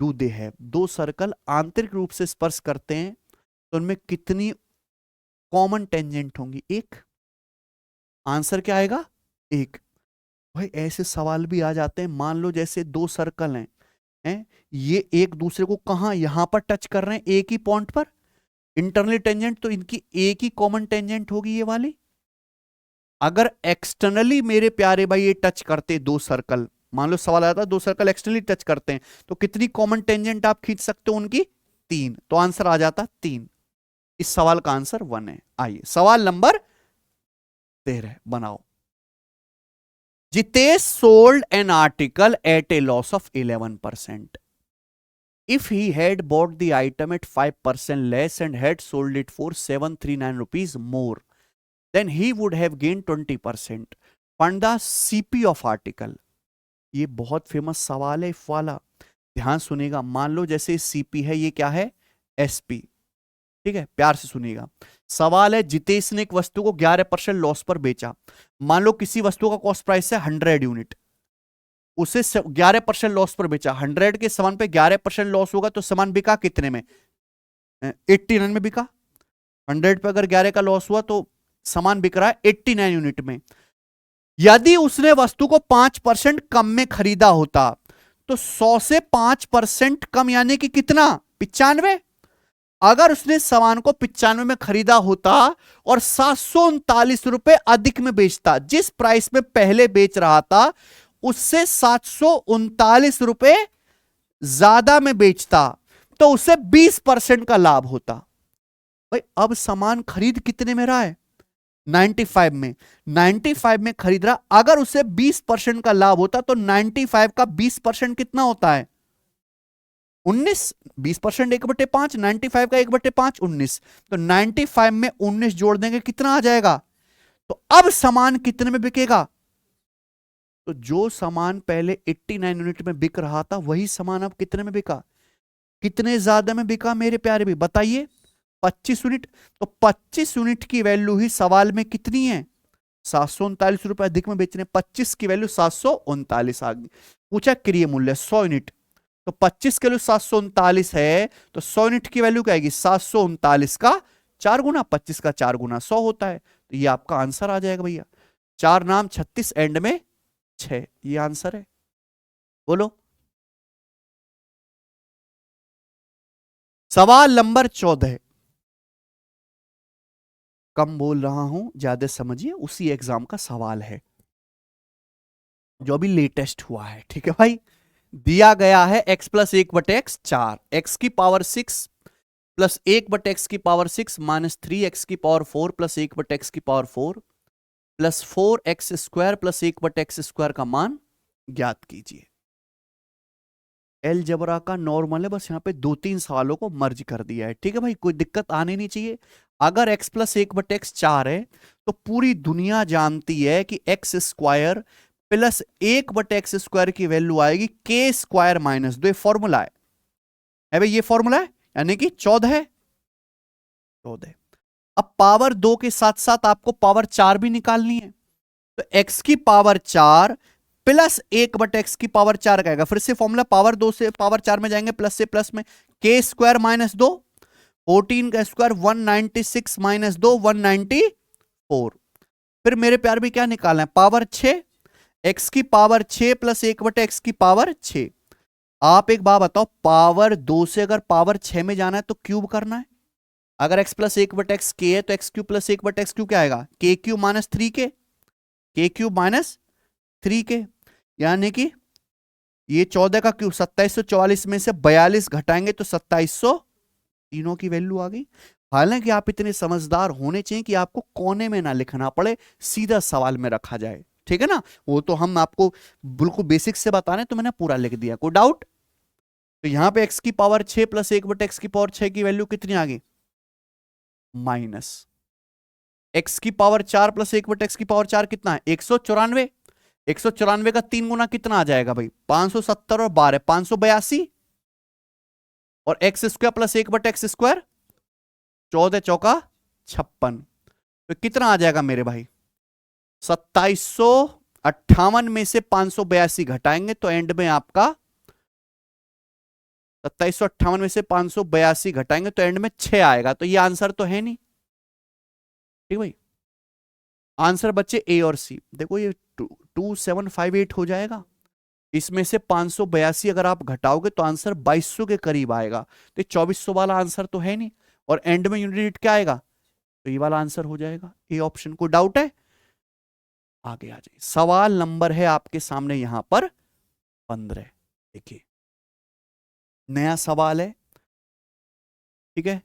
do they have? दो सर्कल आंतरिक रूप से स्पर्श करते हैं तो उनमें कितनी कॉमन टेंजेंट होंगी? एक। आंसर क्या आएगा? एक। भाई ऐसे सवाल भी आ जाते हैं, मान लो जैसे दो सर्कल हैं, ये एक दूसरे को कहां, यहां पर टच कर रहे हैं, एक ही पॉइंट पर, इंटरनली टेंजेंट, तो इनकी एक ही कॉमन टेंजेंट होगी ये वाली। अगर एक्सटर्नली मेरे प्यारे भाई ये टच करते दो सर्कल, मान लो सवाल आता है दो सर्कल एक्सटर्नली टच करते हैं तो कितनी कॉमन टेंजेंट आप खींच सकते हो उनकी? 3। तो आंसर आ जाता 3। इस सवाल का आंसर 1 है। आइए सवाल नंबर 13 बनाओ। Jitesh sold an article at a loss of 11%. If he had bought the item at 5% less and had sold it for 739 rupees more, then he would have gained 20%. Find the CP of article. ये बहुत फेमस सवाल है वाला, ध्यान सुनिएगा। मान लो जैसे सीपी है, ये क्या है? एसपी। ठीक है, प्यार से सुनिएगा। सवाल है जितेश ने एक वस्तु को 11% लॉस पर बेचा। मान लो किसी वस्तु का कॉस्ट प्राइस है 100 यूनिट, उसे 11% लॉस पर बेचा। 100 के सामान पे 11% लॉस होगा तो सामान बिका कितने में? 89 में बिका। 100 पे अगर 11 का लॉस हुआ तो सामान बिक रहा है 89 यूनिट में। यदि उसने वस्तु को 5% कम में खरीदा होता तो 100 से 5% कम यानी कि कितना? 95। अगर उसने सामान को 95 में खरीदा होता और 739 रुपए अधिक में बेचता, जिस प्राइस में पहले बेच रहा था उससे 739 रुपए ज्यादा में बेचता, तो उसे 20% का लाभ होता। भाई अब सामान खरीद कितने में रहा है? 95 में। 95 में खरीद रहा, अगर उसे 20% का लाभ होता तो 95 का 20% कितना होता है? 19। 20% 1/5, 95 का 1/5 19। तो 95 में 19 जोड़ देंगे, कितना आ जाएगा? तो अब सामान कितने में बिकेगा? तो जो सामान पहले 89 यूनिट में बिक रहा था वही सामान अब कितने में बिका? कितने ज्यादा में बिका मेरे प्यारे भी बताइए? 25 यूनिट। तो 25 यूनिट की वैल्यू ही सवाल में कितनी है? 739 रुपए अधिक में बेचने। 25 की वैल्यू 739 आ गई। पूछा क्रिय मूल्य 100 यूनिट, तो 25 की वैल्यू 739 है, तो 100 यूनिट की वैल्यू क्या आएगी? 739 का 4 गुना, 25 का 4 गुना 100 होता है। तो ये आपका आंसर आ जाएगा भैया। 4 नाम 36 एंड में 6, ये आंसर है। बोलो। सवाल नंबर 14। कम बोल रहा हूं, ज्यादा समझिए, उसी एग्जाम का सवाल है जो अभी लेटेस्ट हुआ है। ठीक है भाई, दिया गया है x प्लस 1/x 4, x की पावर 6 प्लस 1/x की पावर 6 माइनस 3x की पावर 4 प्लस 1/x की power 4 plus 4x square plus 1/x square का मान ज्ञात कीजिए। अलजेब्रा का नॉर्मल है, बस यहाँ पे 2-3 सवालों को मर्ज कर दिया है। ठीक है भाई, कोई दिक्कत आनी नहीं चाहिए। अगर x प्लस 1/x 4 है तो पूरी दुनिया जानती है कि x square plus 1/x square की वैल्यू आएगी k स्क्वायर माइनस 2। फॉर्मूला है भाई, ये फॉर्मूला है, यानी कि 14 है। 14। अब पावर 2 के साथ साथ आपको पावर 4 भी निकालनी है, तो x की पावर 4 प्लस 1/x की पावर 4 का आएगा। फिर से फॉर्मूला, पावर 2 से पावर 4 में जाएंगे, प्लस से प्लस में, k स्क्वायर माइनस 2, 14 का स्क्वायर 196 माइनस 2 194। फिर मेरे प्यार भी क्या निकालना है? पावर 6, x की पावर 6 प्लस 1/x की पावर 6। आप एक बात बताओ, पावर 2 से अगर पावर 6 में जाना है तो क्यूब करना है। अगर x प्लस 1/x k है तो x cube plus 1/x cube क्या आएगा? k cube minus 3k, k cube minus 3k, यानी कि ये 14 का क्यूब 2744 में से 42 घटाएंगे तो 2700, तीनों की वैल्यू आ गई। हालांकि आप इतने समझदार होने चाहिए कि आपको कोने में ना लिखना पड़े, सीधा सवाल में रखा जाए। ठीक है ना, वो तो हम आपको बिल्कुल बेसिक से बताने, तो मैंने पूरा लिख दिया। कोई डाउट? तो यहां पे x की पावर 6 प्लस 1/x की पावर 6 की वैल्यू कितनी आ गई? माइनस x की पावर 4 प्लस 1/x की पावर 4 कितना है? 194। 194 का 3 गुना कितना आ जाएगा भाई? 570 और 12 582 और x square plus 1/x square 14 चौका 56। तो कितना आ जाएगा मेरे भाई? 2758 में से 582 घटाएंगे तो एंड में आपका 2758 में से 582 घटाएंगे तो एंड में 6 आएगा। तो ये आंसर तो है नहीं, ठीक भाई। आंसर बच्चे ए और सी। देखो ये 2758 हो जाएगा, इसमें से 582 अगर आप घटाओगे तो आंसर 2200 के करीब आएगा। तो 2400 वाला आंसर तो है नहीं, और एंड में यूनिट क्या आएगा? तो ये वाला आंसर हो जाएगा ए ऑप्शन। कोई डाउट है? आगे आ जाइए। सवाल नंबर है आपके सामने यहां पर 15। देखिए नया सवाल है, ठीक है,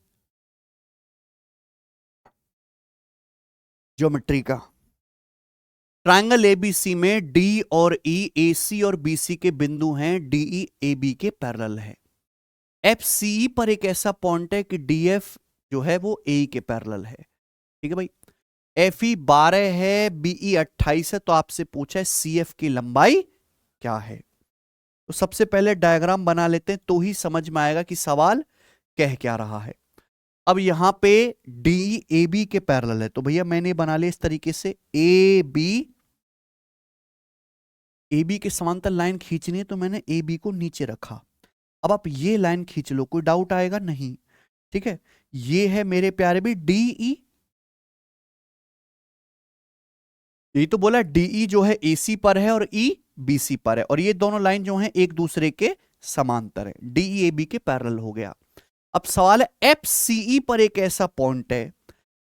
ज्योमेट्री का। ट्रायंगल एबीसी में डी और ई एसी और बीसी के बिंदु हैं, डीई एबी के पैरेलल है। एफ सी पर एक ऐसा पॉइंट है कि डीएफ जो है वो ए के पैरेलल है, ठीक है भाई। एफ ई 12 है, बीई 28 है, तो आपसे पूछा है सी एफ की लंबाई क्या है। तो सबसे पहले डायग्राम बना लेते हैं तो ही समझ में आएगा कि सवाल कह क्या रहा है। अब यहां पे डी ए बी के पैरेलल है, तो भैया मैंने बना लिया इस तरीके से, ए बी के समांतर लाइन खींचनी है तो मैंने ए बी को नीचे रखा। अब आप ये लाइन खींच लो, कोई डाउट आएगा नहीं, ठीक है। ये है मेरे प्यारे भी डीई, ये तो बोला डीई जो है एसी पर है और ई बीसी पर है, और ये दोनों लाइन जो हैं एक दूसरे के समांतर है, डीई ए बी के पैरेलल हो गया। अब सवाल है एफ सीई पर एक ऐसा पॉइंट है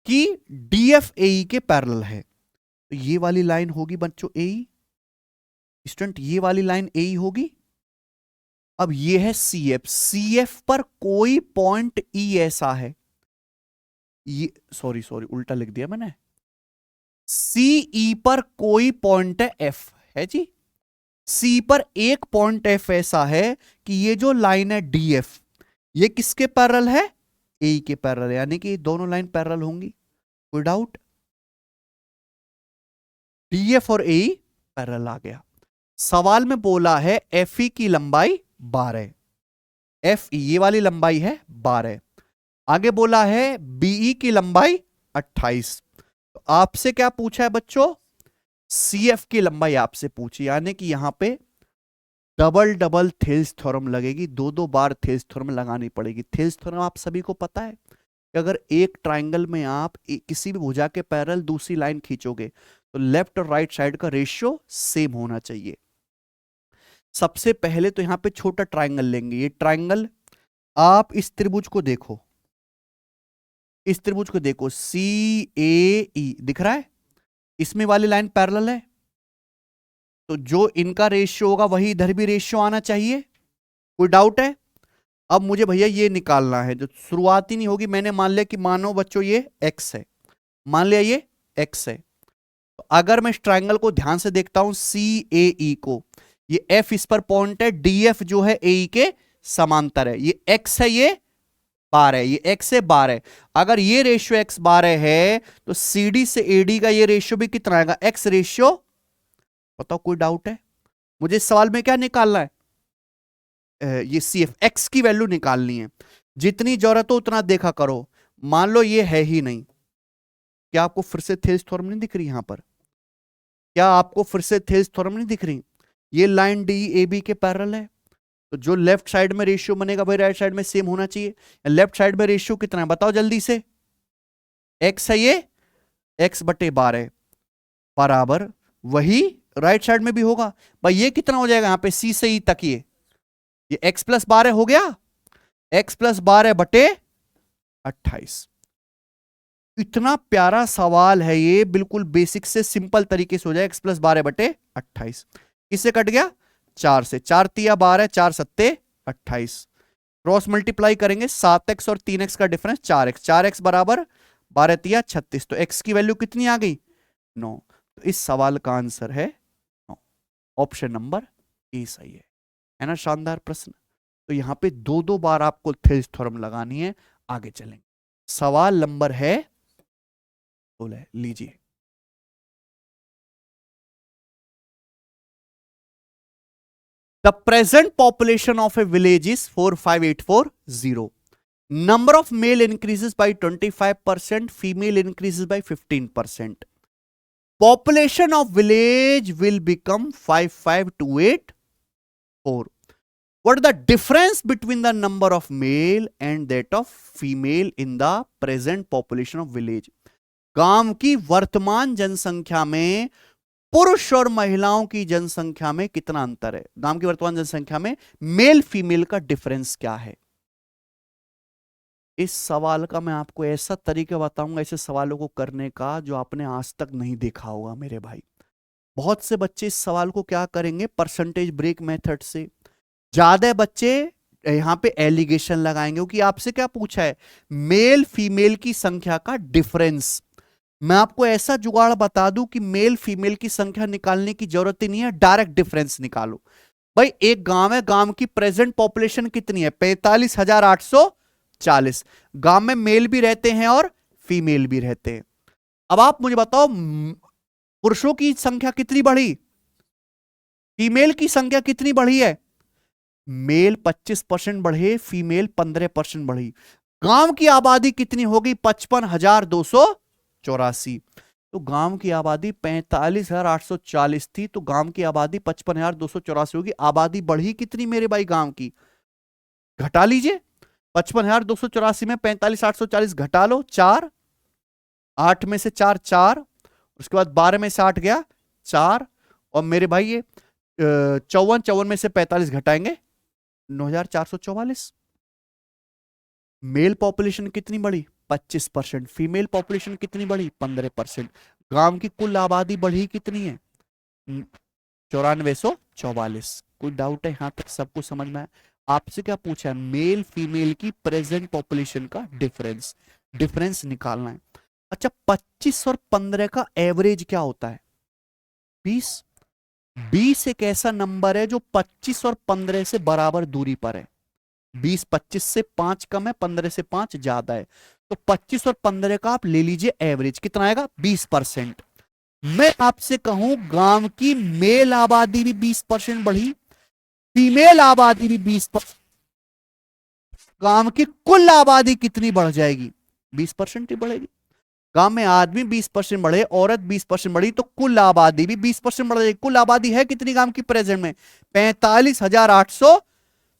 कि डीएफ एई के पैरेलल है, तो ये वाली लाइन होगी बच्चों एई, स्टूडेंट ये वाली लाइन एई होगी। अब ये है सीएफ, सीएफ पर कोई पॉइंट ई ऐसा है, ये सॉरी उल्टा लिख दिया मैंने, सीई पर कोई पॉइंट है एफ है जी। सी पर एक पॉइंट एफ ऐसा है कि ये जो लाइन है डीएफ ये किसके पैरेलल है? ए के पैरेलल, यानी कि दोनों लाइन पैरेलल होंगी। कोई डाउट? डीएफ और ए पैरेलल आ गया। सवाल में बोला है एफ ई की लंबाई 12, एफ ई ये वाली लंबाई है 12। आगे बोला है बीई की लंबाई 28। तो आपसे क्या पूछा है बच्चों? सीएफ की लंबाई आपसे पूछी, यानी कि यहां पे डबल डबल थेल्स थ्योरम लगेगी, दो दो बार थेल्स थ्योरम लगानी पड़ेगी। थेल्स थ्योरम आप सभी को पता है कि अगर एक ट्राइंगल में आप किसी भी भुजा के पैरेलल दूसरी लाइन खींचोगे तो लेफ्ट और राइट साइड का रेशियो सेम होना चाहिए। सबसे पहले तो यहां पे छोटा ट्राइंगल लेंगे, ये ट्राइंगल, आप इस त्रिभुज को देखो, इस त्रिभुज को देखो, सी ए ई दिख रहा है, इसमें वाली लाइन पैरेलल है, तो जो इनका रेशियो होगा वही इधर भी रेशियो आना चाहिए। कोई डाउट है? अब मुझे भैया ये निकालना है, जो शुरुआत ही नहीं होगी। मैंने मान लिया कि मानो बच्चों ये x है, मान लिया ये x है, तो अगर मैं इस ट्रायंगल को ध्यान से देखता हूं सी ए ई को, ये f इस पर पॉइंट है, df जो है ए के समांतर है, ये x है, ये 12 है, ये x है 12। अगर ये रेशियो x 12 है तो CD से AD का ये रेशियो भी कितना आएगा? x ratio. बताओ कोई डाउट है? मुझे इस सवाल में क्या निकालना है? ये CF x की वैल्यू निकालनी है। जितनी जरूरत हो उतना देखा करो। मान लो ये है ही नहीं, क्या आपको फिर से थेल्स थ्योरम नहीं दिख रही यहां पर? क्या आपको फिर से थेल्स थ्योरम नहीं दिख रही? ये लाइन डी ए बी के पैरेलल है, तो जो लेफ्ट साइड में रेशियो बनेगा भाई राइट साइड में सेम होना चाहिए। लेफ्ट साइड में रेशियो कितना है बताओ जल्दी से? x है, ये x/12 बराबर वही राइट साइड में भी होगा भाई। ये कितना हो जाएगा यहां पे सी से ई तक, ये x+12 हो गया, x+12/28। इतना प्यारा सवाल है ये, बिल्कुल बेसिक से सिंपल तरीके से हो जाए। x+12/28 किससे कट गया? 4 से, 4 तिया 12, 4 सत्ते 28, क्रॉस मल्टीप्लाई करेंगे 7x और 3x का डिफरेंस 4x, 4x बराबर 12 तिया 36, तो x की वैल्यू कितनी आ गई? 9। तो इस सवाल का आंसर है 9, ऑप्शन नंबर ए सही है ना? शानदार प्रश्न। तो यहां पे दो दो बार आपको थेल्स थ्योरम लगानी है। आगे चलेंगे, सवाल नंबर है 16, लीजिए। The present population of A village is 45840। Number of male increases by 25%, female increases by 15%. Population of village will become 55284. What is the difference between the number of male and that of female in the present population of village? गांव की वर्तमान जनसंख्या में पुरुष और महिलाओं की जनसंख्या में कितना अंतर है? गांव की वर्तमान जनसंख्या में मेल फीमेल का डिफरेंस क्या है? इस सवाल का मैं आपको ऐसा तरीका बताऊंगा ऐसे सवालों को करने का जो आपने आज तक नहीं देखा होगा मेरे भाई। बहुत से बच्चे इस सवाल को क्या करेंगे, परसेंटेज ब्रेक मेथड से। ज्यादा बच्चे यहां पे एलिगेशन लगाएंगे क्योंकि आपसे क्या पूछा है, मेल फीमेल की संख्या का डिफरेंस। मैं आपको ऐसा जुगाड़ बता दूं कि मेल फीमेल की संख्या निकालने की जरूरत ही नहीं है, डायरेक्ट डिफरेंस निकालो। भाई एक गांव है, गांव की प्रेजेंट पॉपुलेशन कितनी है? 45,840। गांव में मेल भी रहते हैं और फीमेल भी रहते हैं। अब आप मुझे बताओ पुरुषों की संख्या कितनी बढ़ी, फीमेल की संख्या कितनी बढ़ी है? मेल 25% बढ़े, फीमेल 15% बढ़ी। गांव की आबादी कितनी होगी? 55,284। तो गांव की आबादी 45,840 थी, तो गांव की आबादी 55,284 होगी। आबादी बढ़ी कितनी मेरे भाई गांव की? घटा लीजिए, 55,284 में 45,840 घटा लो, 4, 8 में से 4 4, उसके बाद 12 में से 8 गया 4, और मेरे भाई ये 54 में से 45 घटाएंगे 9,444। मेल पॉपुलेशन कितनी बढ़ी? 25%। फीमेल पॉपुलेशन कितनी बढ़ी? 15%। गांव की कुल आबादी बढ़ी कितनी है? 9444। कोई डाउट है यहां तक? सब कुछ समझ में आया? आपसे क्या पूछा है? मेल फीमेल की प्रेजेंट पॉपुलेशन का डिफरेंस निकालना है। अच्छा, 25 और 15 का एवरेज क्या होता है? 20। 20 एक ऐसा नंबर है जो 25 और 15 से बराबर दूरी पर है। 20 25 से 5 कम है, 15 से 5 ज्यादा है। तो 25 और 15 का आप ले लीजिए एवरेज, कितना आएगा? 20%। मैं आपसे कहूं गांव की मेल आबादी भी 20% बढ़ी, फीमेल आबादी भी 20%, गांव की कुल आबादी कितनी बढ़ जाएगी? 20% ही बढ़ेगी। गांव में आदमी 20% बढ़े, औरत 20% बढ़ी, तो कुल आबादी भी 20% बढ़ जाएगी। कुल आबादी है कितनी गांव की प्रेजेंट में? 45,800।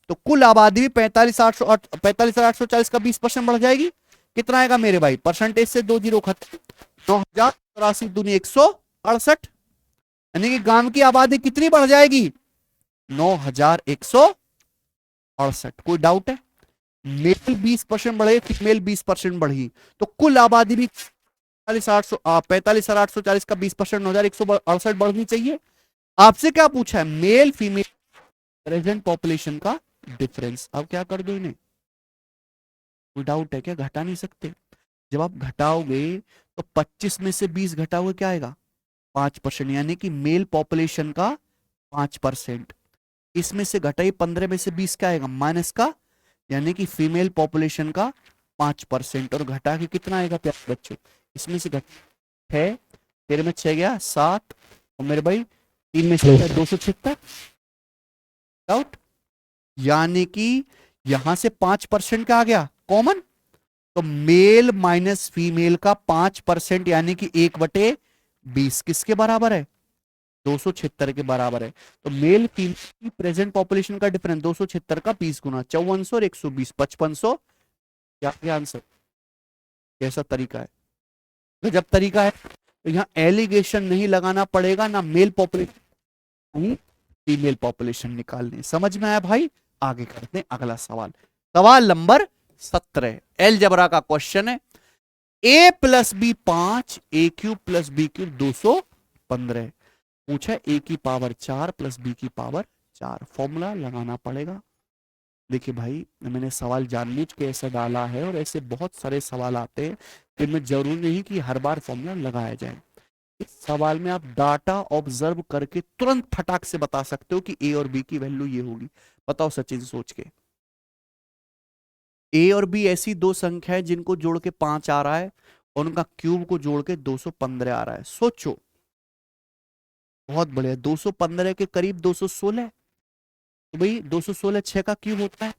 तो कुल आबादी भी 45,840 का 20% बढ़ जाएगी। कितना आएगा मेरे भाई? परसेंटेज से 2 जीरो खत्म, 9,084 दूनी 168। यानी कि गांव की आबादी कितनी बढ़ जाएगी? 9,168। कोई डाउट है? मेल 20% बढ़े, फीमेल 20% बढ़ी, तो कुल आबादी भी 45,840 का 20% 9,168 बढ़नी चाहिए। आपसे क्या पूछा है? मेल फीमेल प्रेजेंट पॉपुलेशन का डिफरेंस। अब क्या कर दो इन्हें? कोई डाउट है क्या? घटा नहीं सकते? जब आप घटाओगे तो 25 में से 20 घटाओगे क्या आएगा? 5%। यानी कि मेल पॉपुलेशन का 5%। इसमें से घटाइए 15 में से 20 क्या आएगा? माइनस का, यानी कि फीमेल पॉपुलेशन का 5%। और घटा के कितना आएगा प्यारे बच्चों? इसमें से घट 6, तेरे में 6 गया 7, और मेरे भाई 3 में से 276। डाउट? यानी कि यहां से 5% क्या आ गया कॉमन? तो मेल माइनस फीमेल का 5%, यानी कि 1/20 किसके बराबर है? 276 के बराबर है। तो मेल फीमेल की प्रेजेंट पॉपुलेशन का डिफरेंस 276 का 20 गुना 5400 और 120 5500। क्या आंसर? कैसा तरीका है? गजब तरीका है। तो यहां एलिगेशन नहीं लगाना पड़ेगा, ना मेल पॉपुलेशन नहीं फीमेल पॉपुलेशन निकालनी। समझ में आया भाई? आगे करते हैं अगला सवाल। सवाल नंबर 17 एलजेब्रा का क्वेश्चन है। a plus B 5, A cube plus B cube 215। पूछा a की पावर 4 प्लस बी की पावर 4। फॉर्मूला लगाना पड़ेगा। देखिए भाई, मैंने सवाल जानबूझ के ऐसा डाला है और ऐसे बहुत सारे सवाल आते हैं, जिनमें जरूरी नहीं कि हर बार फॉर्मूला लगाया जाए। इस सवाल में आप डाटा ऑब्जर्व करके तुरंत फटाक से बता सकते हो कि ए और बी की वैल्यू ये होगी। बताओ सचिन सोच के। ए और बी ऐसी दो संख्या है जिनको जोड़ के 5 आ रहा है और उनका क्यूब को जोड़ के 215 आ रहा है। सोचो, बहुत बढ़िया। 215 के करीब 216, तो भाई 216 6 का क्यूब होता है।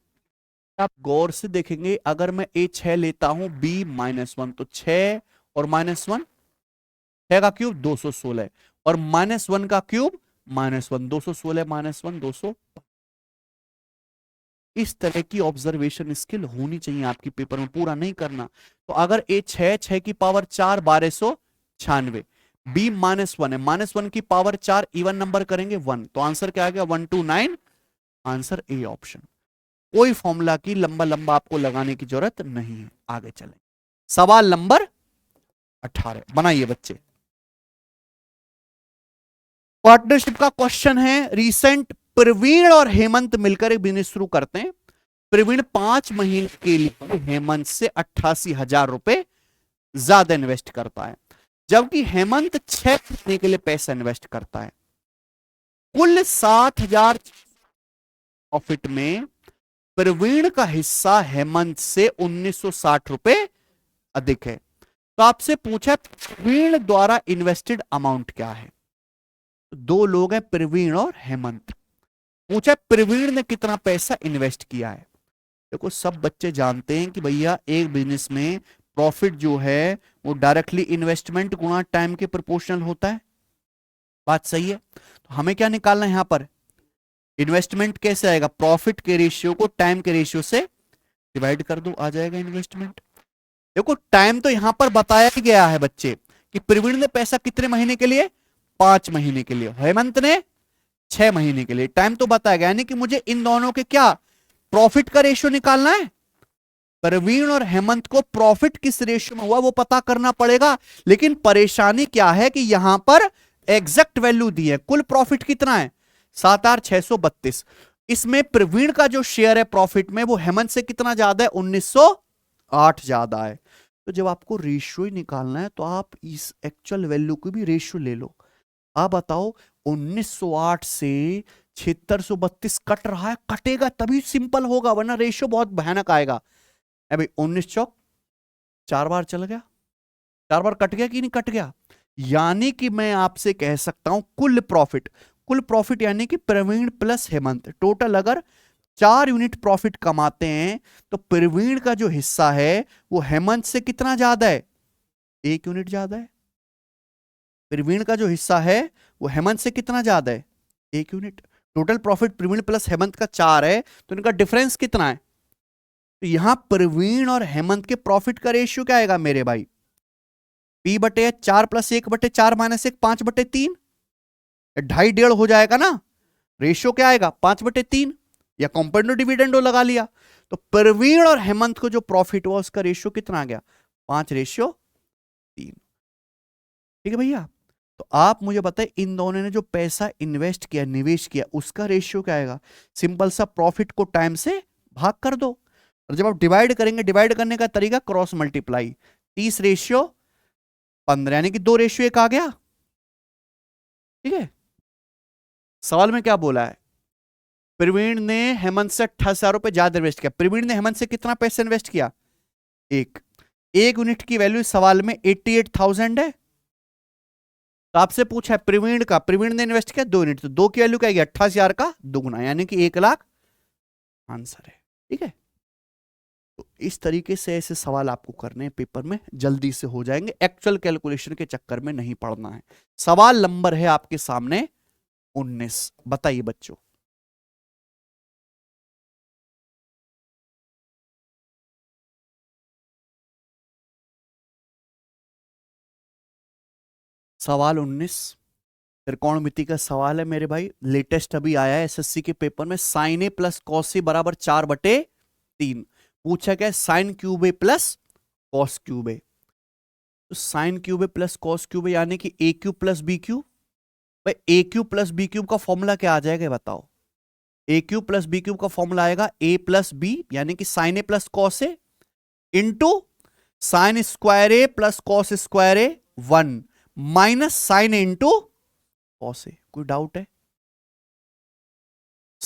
आप गौर से देखेंगे, अगर मैं ए 6 लेता हूं, बी -1, तो 6 और -1, 6 का क्यूब 216 और -1 का क्यूब -1, 216 -1 200। इस तरह की ऑब्जर्वेशन स्किल होनी चाहिए आपकी पेपर में, पूरा नहीं करना। तो अगर ए 6, 6 की पावर 4 1296, बी -1 है, -1 की पावर 4 इवन नंबर करेंगे 1, तो आंसर क्या आ गया 129। Answer A option. कोई फॉर्मूला की लंबा लंबा आपको लगाने की जरूरत नहीं है। आगे चलें, सवाल नंबर 18 बनाइए बच्चे। पार्टनरशिप का क्वेश्चन है। रिसेंट प्रवीण और हेमंत मिलकर एक बिजनेस शुरू करते हैं। प्रवीण 5 महीने के लिए हेमंत से 88,000 रुपए ज्यादा इन्वेस्ट करता है, जबकि हेमंत 6 महीने के लिए पैसा इन्वेस्ट करता है। कुल 60,000 प्रॉफिट में प्रवीण का हिस्सा हेमंत से 1960 रुपए अधिक है। तो आपसे पूछा प्रवीण द्वारा इन्वेस्टेड अमाउंट क्या है। दो लोग हैं, प्रवीण और हेमंत। पूछा प्रवीण ने कितना पैसा इन्वेस्ट किया है। देखो, सब बच्चे जानते हैं कि भैया एक बिजनेस में प्रॉफिट जो है वो डायरेक्टली इन्वेस्टमेंट गुणा टाइम के प्रोपोर्शनल होता है। बात सही है। तो हमें क्या निकालना है यहां पर, इन्वेस्टमेंट कैसे आएगा, प्रॉफिट के रेशियो को टाइम के रेशियो से डिवाइड कर दो, आ जाएगा इन्वेस्टमेंट। देखो, टाइम तो यहां पर बताया ही गया है बच्चे कि प्रवीण ने पैसा कितने महीने के लिए, 5 महीने के लिए, हेमंत ने 6 महीने के लिए। टाइम तो बताया गया, यानी कि मुझे इन दोनों के क्या प्रॉफिट का रेशियो निकालना है। प्रवीण और हेमंत को प्रॉफिट किस रेशियो में हुआ वो पता करना पड़ेगा। लेकिन परेशानी क्या है कि यहां पर एग्जैक्ट वैल्यू दी है। कुल प्रॉफिट कितना है, 7,632। इसमें प्रवीण का जो शेयर है प्रॉफिट में वो हेमंत से कितना ज्यादा है, 1908 ज्यादा है। तो जब आपको रेशियो ही निकालना है तो आप इस एक्चुअल वैल्यू को भी रेशियो ले लो। आप बताओ, 1908 से 7632 कट रहा है, कटेगा तभी सिंपल होगा, वरना रेशियो बहुत भयानक आएगा। अभी 19 चौक 4 बार चल गया, 4 बार कट गया कि नहीं कट गया। यानी कि मैं आपसे कह सकता हूं कुल प्रॉफिट, कुल प्रॉफिट यानी कि प्रवीण प्लस हेमंत टोटल अगर 4 यूनिट प्रॉफिट कमाते हैं तो प्रवीण का जो हिस्सा है वो हेमंत से कितना ज्यादा है, 1 यूनिट ज्यादा है। प्रवीण का जो हिस्सा है वो हेमंत से कितना ज्यादा है, 1 unit. Total profit Praveen plus Hemant का 4 है, तो इनका डिफरेंस कितना है। तो यहां प्रवीण और हेमंत के प्रॉफिट का रेशियो क्या आएगा मेरे भाई, P बटे 4 + 1 बटे 4 - 1 5 बटे 3, 2.5 1.5 हो जाएगा ना। रेशियो क्या आएगा, 5 बटे 3, या कंपाउंड डिविडेंडो लगा लिया। तो प्रवीण और हेमंत को जो प्रॉफिट हुआ उसका रेशियो कितना आ गया, 5:3। ठीक है भैया। तो आप मुझे बताएं, इन दोनों ने जो पैसा इन्वेस्ट किया, निवेश किया, उसका रेशियो क्या आएगा। सिंपल सा प्रॉफिट को टाइम से भाग कर दो, और जब आप डिवाइड करेंगे, डिवाइड करने का तरीका क्रॉस मल्टीप्लाई, 30:15, यानी कि 2:1 आ गया। ठीक है। सवाल में क्या बोला है, प्रवीण ने हेमंत से 28,000 रुपए ज्यादा इन्वेस्ट किया। प्रवीण ने हेमंत से कितना पैसा इन्वेस्ट किया, एक यूनिट की वैल्यू सवाल में 88,000 है। तो आपसे पूछा है प्रवीण का, प्रवीण ने इन्वेस्ट किया 2 यूनिट, तो 2 की वैल्यू क्या है, 28,000 का दुगुना, यानी कि 1 लाख आंसर है। ठीक है। तो इस तरीके से ऐसे सवाल आपको करने हैं पेपर में, जल्दी से हो जाएंगे, एक्चुअल कैलकुलेशन के चक्कर में नहीं पड़ना है। सवाल नंबर है आपके सामने 19, बताइए बच्चों। सवाल 19 त्रिकोणमिति का सवाल है मेरे भाई, लेटेस्ट अभी आया है एसएससी के पेपर में। साइन ए प्लस कॉस ए बराबर 4/3 पूछा गया, साइन क्यूब ए प्लस कॉस क्यूब ए। तो साइन क्यूब ए प्लस कॉस क्यूब ए यानी कि ए क्यूब प्लस बी क्यूब। भाई ए क्यूब प्लस बी क्यूब का फॉर्मूला क्या आ जाएगा बताओ। ए क्यूब प्लस बी क्यूब का फॉर्मूला आएगा ए प्लस बी, यानी कि sign A plus cos A into sine square A plus cos square A 1 minus sign A into cos A. कोई डाउट है।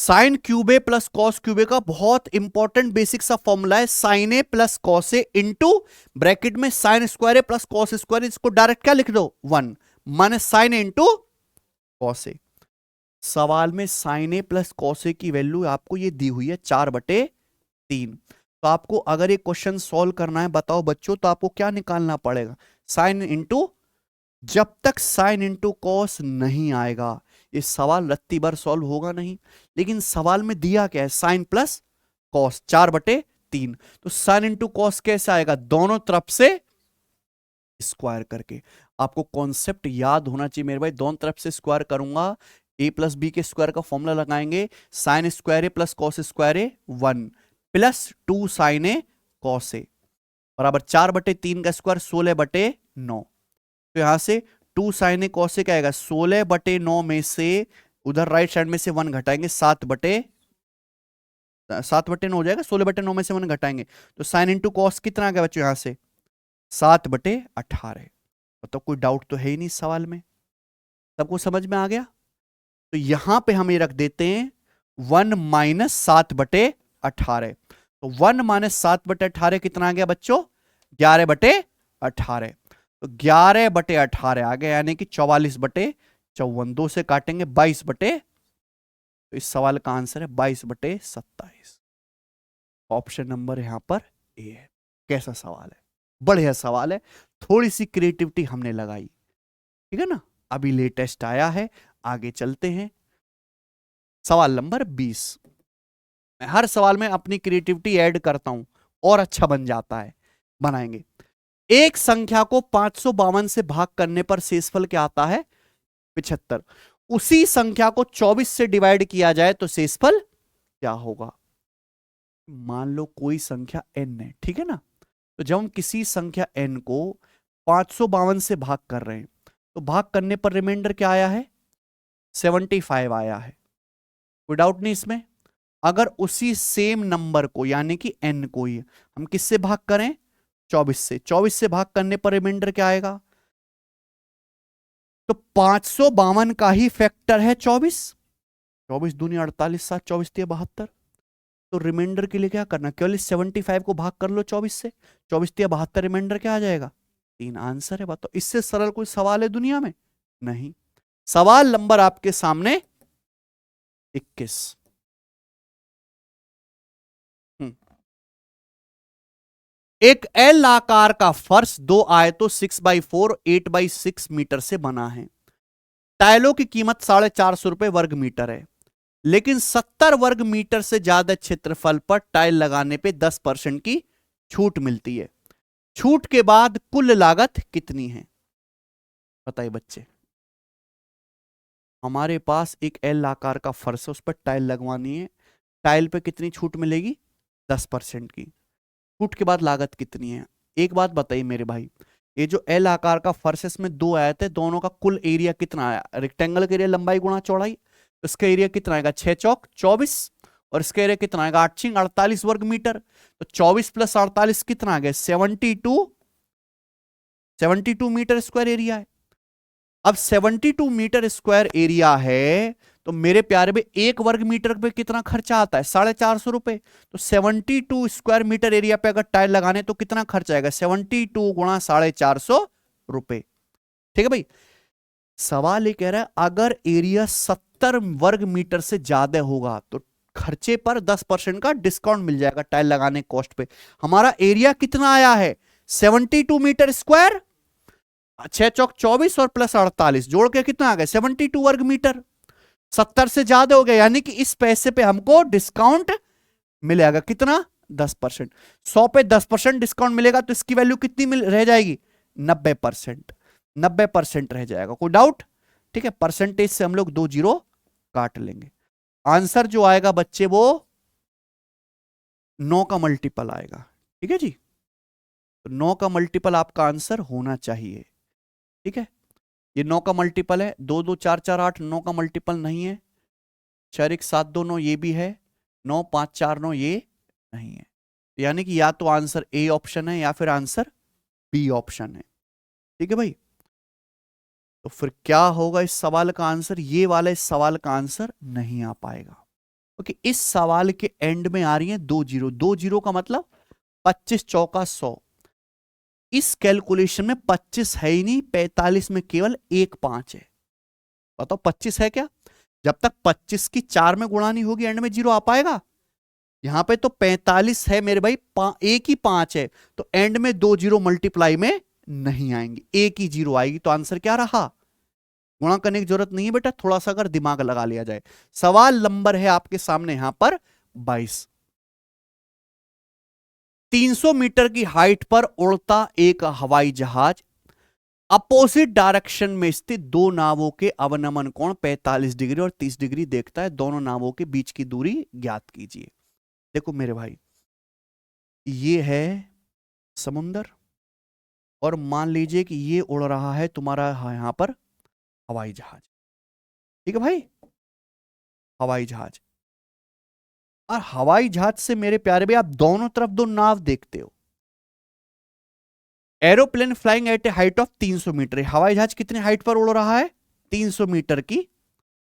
साइन क्यूब ए प्लस कॉस क्यूब ए का बहुत इंपॉर्टेंट बेसिक सा फॉर्मूला है, sign A plus cos A into bracket में साइन स्क्वायर ए प्लस कॉस स्क्वायर, इसको डायरेक्ट क्या लिख दो 1 minus sign A into cos A. सवाल में साइन ए प्लस कॉस ए की वैल्यू आपको ये दी हुई है 4/3। तो आपको अगर ये क्वेश्चन सॉल्व करना है बताओ बच्चों, तो आपको क्या निकालना पड़ेगा, साइन इंटू, जब तक साइन इंटू कॉस नहीं आएगा ये सवाल रत्ती भर सॉल्व होगा नहीं। लेकिन सवाल में दिया क्या है, साइन प्लस कॉस 4/3, तो साइन इंटू कॉस कैसे आएगा, दोनों तरफ से स्क्वायर करके। आपको कॉन्सेप्ट याद होना चाहिए मेरे भाई, दोनों तरफ से स्क्वायर करूंगा, ए प्लस बी के स्क्वायर का फॉर्मूला लगाएंगे, sine square A plus cos square A 1 plus 2 sign A cos A बराबर 4/3 का स्क्वायर 16/9। तो यहां से 2 साइन ए कॉस ए क्या आएगा, 16/9 में से उधर राइट साइड में से 1 घटाएंगे 7/9 हो जाएगा, 16/9 में से 1 घटाएंगे तो साइन इंटू कॉस कितना आ गया बच्चों, यहां से 7/18। तो कोई डाउट तो है ही नहीं सवाल में, सबको समझ में आ गया। तो यहां पे हम ये रख देते हैं 1 माइनस 7/18। तो 1 माइनस 7/18 कितना आ गया बच्चों, 11/18। तो 11/18 आ गया, यानी कि 44/54, 2 से काटेंगे 22 बटे, तो इस सवाल का आंसर है 22/27। ऑप्शन नंबर यहां पर ए है। कैसा सवाल है, बढ़िया सवाल है, थोड़ी सी क्रिएटिविटी हमने लगाई, ठीक है ना। अभी लेटेस्ट आया है, आगे चलते हैं। सवाल नंबर 20। मैं हर सवाल में अपनी क्रिएटिविटी ऐड करता हूं और अच्छा बन जाता है, बनाएंगे। एक संख्या को 552 से भाग करने पर शेषफल क्या आता है, 75। उसी संख्या को 24 से डिवाइड किया जाए तो शेषफल क्या होगा। मान लो कोई संख्या n है, ठीक है ना। तो जब हम किसी संख्या n को 552 से भाग कर रहे हैं तो भाग करने पर रिमाइंडर क्या आया है, 75 आया है, कोई डाउट नहीं इसमें। अगर उसी सेम नंबर को यानी कि n को ही हम किससे भाग करें, 24 से, 24 से भाग करने पर रिमाइंडर क्या आएगा, तो 552 का ही फैक्टर है 24, 24 दूनी 48, 7 24 72। तो रिमाइंडर के लिए क्या करना, केवल इस 75 को भाग कर लो 24 से, 24 72, रिमाइंडर क्या आ जाएगा 3। आंसर है। बताओ इससे सरल कोई सवाल है दुनिया में, नहीं। सवाल नंबर आपके सामने 21। एक एल आकार का फर्श 2 आयतों 6x4 8x6 मीटर से बना है। टाइलों की कीमत 450 रुपए वर्ग मीटर है, लेकिन 70 वर्ग मीटर से ज्यादा क्षेत्रफल पर टाइल लगाने पे 10% की छूट मिलती है। छूट के बाद कुल लागत कितनी है, बताइए बच्चे। हमारे पास एक एल आकार का फर्श है, उस पर टाइल लगवानी है, टाइल पे कितनी छूट मिलेगी, 10% की। छूट के बाद लागत कितनी है। एक बात बताइए मेरे भाई, ये जो एल आकार का फर्श है इसमें 2 आए थे, दोनों का कुल एरिया कितना आया, रेक्टेंगल का एरिया लंबाई गुणा चौड़ाई, तो इसका एरिया कितना आएगा 6 चौक 24, और इसका एरिया कितना आएगा 8 छिंग 48 वर्ग मीटर। तो 24 प्लस 48 कितना आ गया 72 मीटर स्क्वायर एरिया है। अब 72 मीटर स्क्वायर एरिया है, तो मेरे प्यारे में 1 वर्ग मीटर पे कितना खर्चा आता है 450 रुपए। तो 72 स्क्वायर मीटर एरिया पे अगर टाइल लगाने तो कितना खर्च आएगा, 72 गुणा 450 रुपए, ठीक है भाई। सवाल ये कह रहा है अगर एरिया 70 वर्ग मीटर से ज्यादा होगा तो खर्चे पर 10% का डिस्काउंट मिल जाएगा टाइल लगाने कॉस्ट पे। हमारा एरिया कितना आया है 72 मीटर स्क्वायर, 6 चौक 24 और प्लस 48 जोड़ के कितना आ गया 72 वर्ग मीटर। 70 से ज्यादा हो गया, यानी कि इस पैसे पे हमको डिस्काउंट मिलेगा कितना 10%। 100 पे 10% डिस्काउंट मिलेगा तो इसकी वैल्यू कितनी रह जाएगी 90%, 90% रह जाएगा। कोई डाउट, ठीक है। परसेंटेज से हम लोग 2 जीरो काट लेंगे। आंसर जो आएगा बच्चे वो 9 का मल्टीपल आएगा, ठीक है जी। तो 9 का मल्टीपल आपका आंसर होना चाहिए, ठीक है। ये 9 का मल्टीपल है, 2 2 4 4 8, 9 का मल्टीपल नहीं है। 4 1 7 2 9 ये भी है, 9 5 4 9 ये नहीं है। यानी कि या तो आंसर ए ऑप्शन है या फिर आंसर बी ऑप्शन है, ठीक है भाई। तो फिर क्या होगा इस सवाल का आंसर, ये वाला इस सवाल का आंसर नहीं आ पाएगा। ओके, इस सवाल के एंड में आ रही है 2 जीरो, 2 जीरो का मतलब 25 चौका 100। इस कैलकुलेशन में 25 है ही नहीं, 45 में केवल एक 5 है। बताओ 25 है क्या? जब तक 25 की 4 में गुणा नहीं होगी एंड में जीरो आ पाएगा? यहां पे तो 45 है मेरे भाई, एक ही 5 है, तो एंड में 2 जीरो मल्टीप्लाई में नहीं आएंगे, एक ही जीरो आएगी। तो आंसर क्या रहा? गुणा करने की जरूरत नहीं है बेटा, थोड़ा सा अगर दिमाग लगा लिया जाए। सवाल नंबर है आपके सामने यहां पर 22। 300 मीटर की हाइट पर उड़ता एक हवाई जहाज अपोजिट डायरेक्शन में स्थित दो नावों के अवनमन कोण 45 डिग्री और 30 डिग्री देखता है। दोनों नावों के बीच की दूरी ज्ञात कीजिए। देखो मेरे भाई, ये है समुंदर और मान लीजिए कि ये उड़ रहा है तुम्हारा यहां पर हवाई जहाज। ठीक है भाई, हवाई जहाज। और हवाई जहाज से मेरे प्यारे भाई आप दोनों तरफ दो नाव देखते हो। Aeroplane flying at a height of 300 metre. हवाई जहाज कितने हाइट पर उड़ रहा है? 300 मीटर की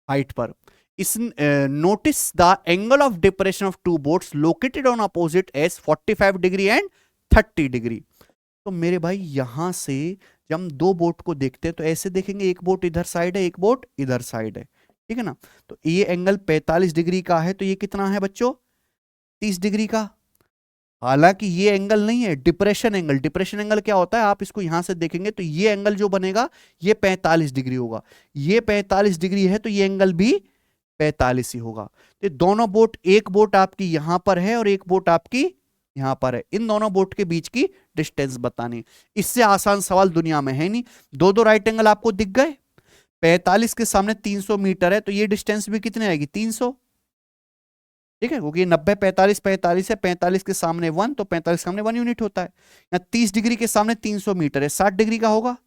हाइट पर। इस notice the angle of depression of two boats located on opposite as 45 degree and 30 degree. तो मेरे भाई यहां से जब हम दो बोट को देखते हैं तो ऐसे देखेंगे, एक बोट इधर साइड है, एक बोट इधर साइड है, ठीक है ना। तो ये एंगल 45 डिग्री का है, तो ये कितना है बच्चों? 30 डिग्री का। हालांकि ये एंगल नहीं है, डिप्रेशन एंगल। डिप्रेशन एंगल क्या होता है, आप इसको यहां से देखेंगे तो ये एंगल जो बनेगा ये 45 डिग्री होगा। ये 45 डिग्री है तो ये एंगल भी 45 ही होगा। तो दोनों बोट, एक बोट आपकी यहां पर है और एक बोट आपकी यहां पर है, इन दोनों बोट के बीच की डिस्टेंस बतानी। इससे आसान सवाल दुनिया में है नहीं। दो दो राइट एंगल आपको दिख गए। 45 के सामने 300 मीटर है, तो ये डिस्टेंस भी कितनी आएगी? 300। ठीक है, क्योंकि 90 45 45 है, 45 के सामने 1, तो 45 के सामने 1 यूनिट होता है। या 30 डिग्री के सामने 300 मीटर है, 60 डिग्री का होगा,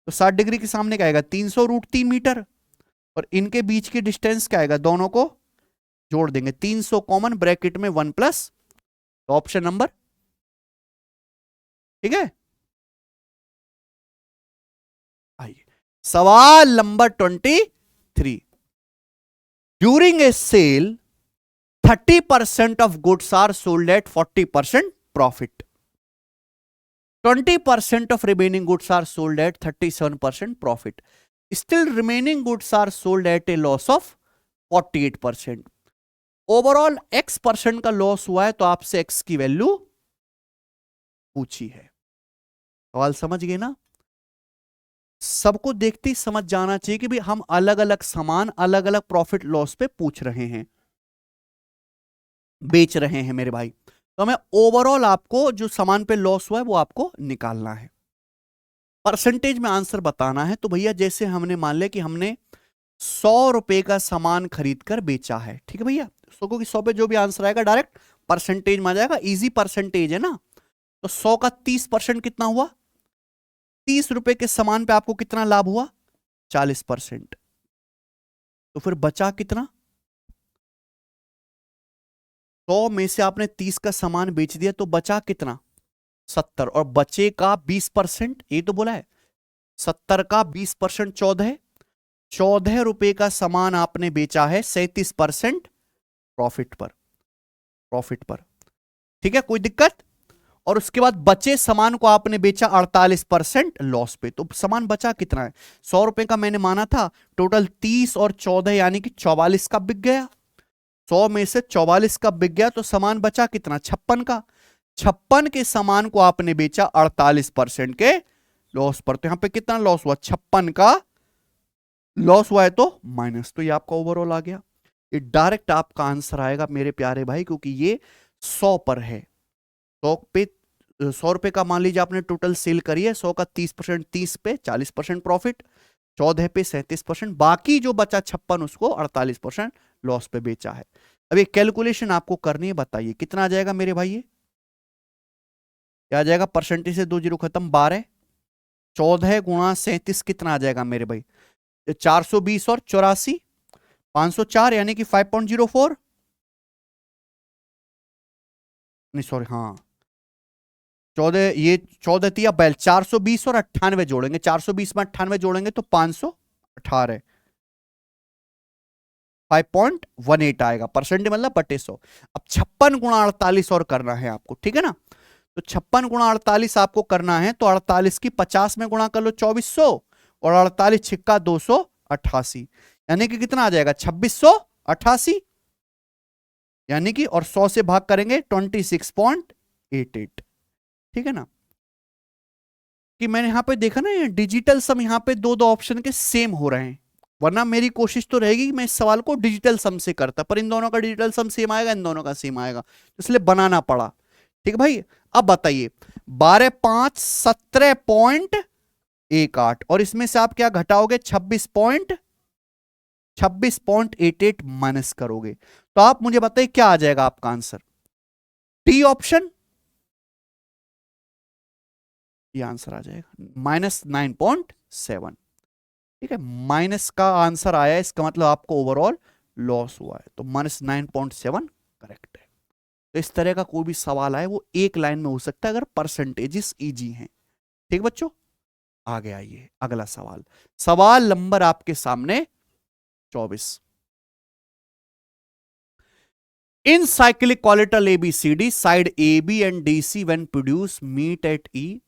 तो 60 डिग्री के सामने क्या आएगा? 300 रूट 3 मीटर। और इनके बीच की डिस्टेंस क्या आएगा? दोनों को जोड़ देंगे, 300 कॉमन, ब्रैकेट में 1 प्लस, तो ऑप्शन नंबर। ठीक है, आइए सवाल number 23। During a sale 30% of goods are sold at 40% profit. 20% of remaining goods are sold at 37% profit. Still remaining goods are sold at a loss of 48%. Overall x% का लॉस हुआ है, तो आपसे x की वैल्यू पूछी है। सवाल समझ गए ना? सबको देखते ही समझ जाना चाहिए कि भाई हम अलग अलग सामान अलग अलग प्रॉफिट लॉस पे पूछ रहे हैं, बेच रहे हैं मेरे भाई। तो हमें ओवरऑल आपको जो सामान पे लॉस हुआ है वो आपको निकालना है, परसेंटेज में आंसर बताना है। तो भैया जैसे हमने मान लिया कि हमने 100 रुपए का सामान खरीद कर बेचा है, ठीक है भैया, 100 की 100 पे जो भी आंसर आएगा डायरेक्ट परसेंटेज में आ जाएगा, इजी परसेंटेज है ना। तो 100 का 30% कितना हुआ? 30 रुपए के सामान पे आपको कितना लाभ हुआ? 40%। तो फिर बचा कितना? 100 में से आपने 30 का सामान बेच दिया, तो बचा कितना? 70। और बचे का 20%, ये तो बोला है 70 का 20% 14। 14 रुपए का सामान आपने बेचा है 37% प्रॉफिट पर, प्रॉफिट पर, ठीक है, कोई दिक्कत? और उसके बाद बचे सामान को आपने बेचा 48% लॉस पे। तो सामान बचा कितना है? 100 रुपए का मैंने माना था, टोटल 30 और 14 यानी कि 44 का बिक गया। 100 में से 44 का बिक गया, तो सामान बचा कितना? 56 का। 56 के सामान को आपने बेचा 48% के लॉस पर, तो यहां पे कितना लॉस हुआ? 56 का लॉस हुआ है, तो माइनस। तो ये आपका ओवरऑल आ गया। ये डायरेक्ट आपका आंसर आएगा मेरे प्यारे भाई, क्योंकि ये 100 पर है। 100 पे 100 रुपए का मान लीजिए आपने टोटल सेल करी है, 100 का 30%, 30 पे 40% प्रॉफिट, 14 पे 37%, बाकी जो बचा 56 उसको 48% लॉस पे बेचा है। अब ये कैलकुलेशन आपको करनी है, बताइए कितना आ जाएगा मेरे भाई? ये क्या आ जाएगा? परसेंटेज से 2 जीरो खत्म, 12, 14 गुणा 37 कितना आ जाएगा मेरे भाई? 420 और 84, 504 यानी कि 5.04, नहीं सॉरी, हाँ 14, ये 14 तिया बैल, 420 और 98 जोड़ेंगे, 420 में 98 जोड़ेंगे तो 518। 5.18 आएगा, परसेंट मतलब बटे 100। अब 56 गुणा 48 और करना है आपको, ठीक है ना। तो 56 गुणा 48 आपको करना है, तो 48 की 50 में गुणा कर लो 2400, और 48 छिक्का 288, यानी कि कितना आ जाएगा 2688, यानी कि, और 100 से भाग करेंगे 26.88, ठीक है ना। कि मैंने यहां पे देखा ना, ये डिजिटल सम यहां पे दो दो ऑप्शन के सेम हो रहे हैं, वरना मेरी कोशिश तो रहेगी कि मैं इस सवाल को डिजिटल सम से करता, पर इन दोनों का डिजिटल सम सेम आएगा, इन दोनों का सेम आएगा, इसलिए बनाना पड़ा। ठीक है भाई। अब बताइए 12 5 17.18, और इसमें से आप क्या घटाओगे 26.88 माइनस करोगे, तो आप मुझे बताइए क्या आ जाएगा आपका आंसर। डी ऑप्शन, ये आंसर आ जाएगा -9.7। ठीक है, माइनस का आंसर आया, इसका मतलब आपको ओवरऑल लॉस हुआ है, तो -9.7 करेक्ट है। तो इस तरह का कोई भी सवाल आए वो एक लाइन में हो सकता है अगर परसेंटेजेस इजी हैं। ठीक बच्चों, आगे आइए अगला सवाल, सवाल नंबर आपके सामने 24। In cyclic collateral ABCD, side AB and DC when produced meet at E.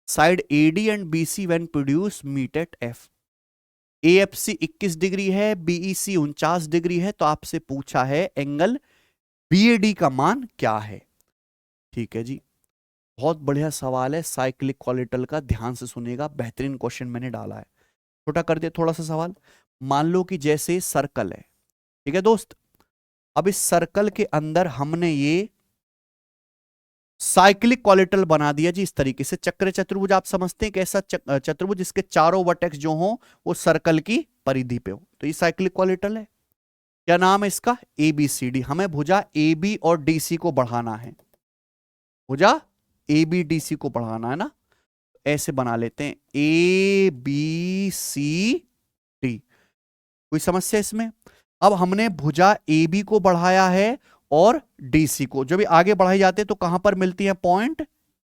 Side AD and BC when produced meet at F. AFC 21 degree है, BEC 49 डिग्री है, तो आपसे पूछा है एंगल BAD का मान क्या है। ठीक है जी, बहुत बढ़िया सवाल है, साइक्लिक कोलेटरल का, ध्यान से सुनिएगा, बेहतरीन क्वेश्चन मैंने डाला है। छोटा कर दिया थोड़ा सा सवाल। मान लो कि जैसे सर्कल है, ठीक है दोस्त, अब इस सर्कल के अंदर हमने ये साइक्लिक कोलेटरल बना दिया जी, इस तरीके से चक्र चतुर्भुज आप समझते हैं कैसा चतुर्भुज जिसके चारों वर्टेक्स जो हो वो सर्कल की परिधि पे हो, तो ये साइक्लिक कोलेटरल है। क्या नाम है इसका, ABCD। हमें भुजा AB और DC को बढ़ाना है, भुजा ABDC को बढ़ाना है ना, ऐसे बना लेते हैं ABCD। कोई समस्या इसमें। अब हमने भुजा AB को बढ़ाया है और DC को, जब आगे बढ़ाई जाते हैं तो कहां पर मिलती है, पॉइंट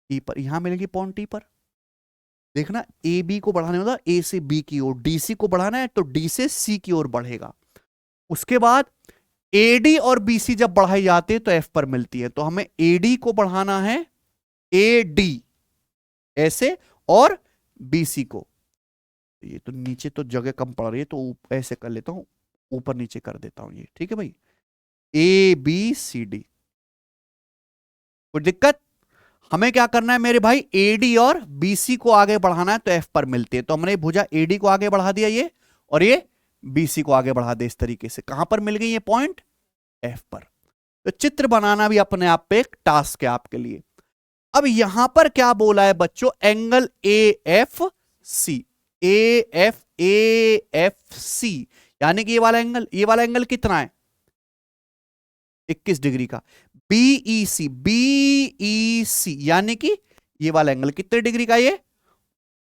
E पर, यहां मिलेगी पॉइंट E पर। देखना AB को बढ़ाने होगा A से B की ओर, DC को बढ़ाना है तो D से C की ओर बढ़ेगा। उसके बाद AD और BC जब बढ़ाई जाती है तो F पर मिलती है, तो हमें AD को बढ़ाना है AD ऐसे, और BC को, ये तो नीचे तो जगह कम पड़ रही है तो ऐसे कर लेता हूं, ऊपर नीचे कर देता हूं ये, ठीक है भाई, ABCD। कोई दिक्कत। हमें क्या करना है मेरे भाई, AD और BC को आगे बढ़ाना है तो F पर मिलती है, तो हमने भुजा AD को आगे बढ़ा दिया ये, और ये BC को आगे बढ़ा दे इस तरीके से, कहां पर मिल गई ये पॉइंट, F पर। तो चित्र बनाना भी अपने आप पे एक टास्क है आपके लिए। अब यहां पर क्या बोला है बच्चों, एंगल AFC, AFC, यानी कि ये वाला एंगल कितना है 21 डिग्री का। BEC यानी कि ये वाला एंगल कितने डिग्री का, ये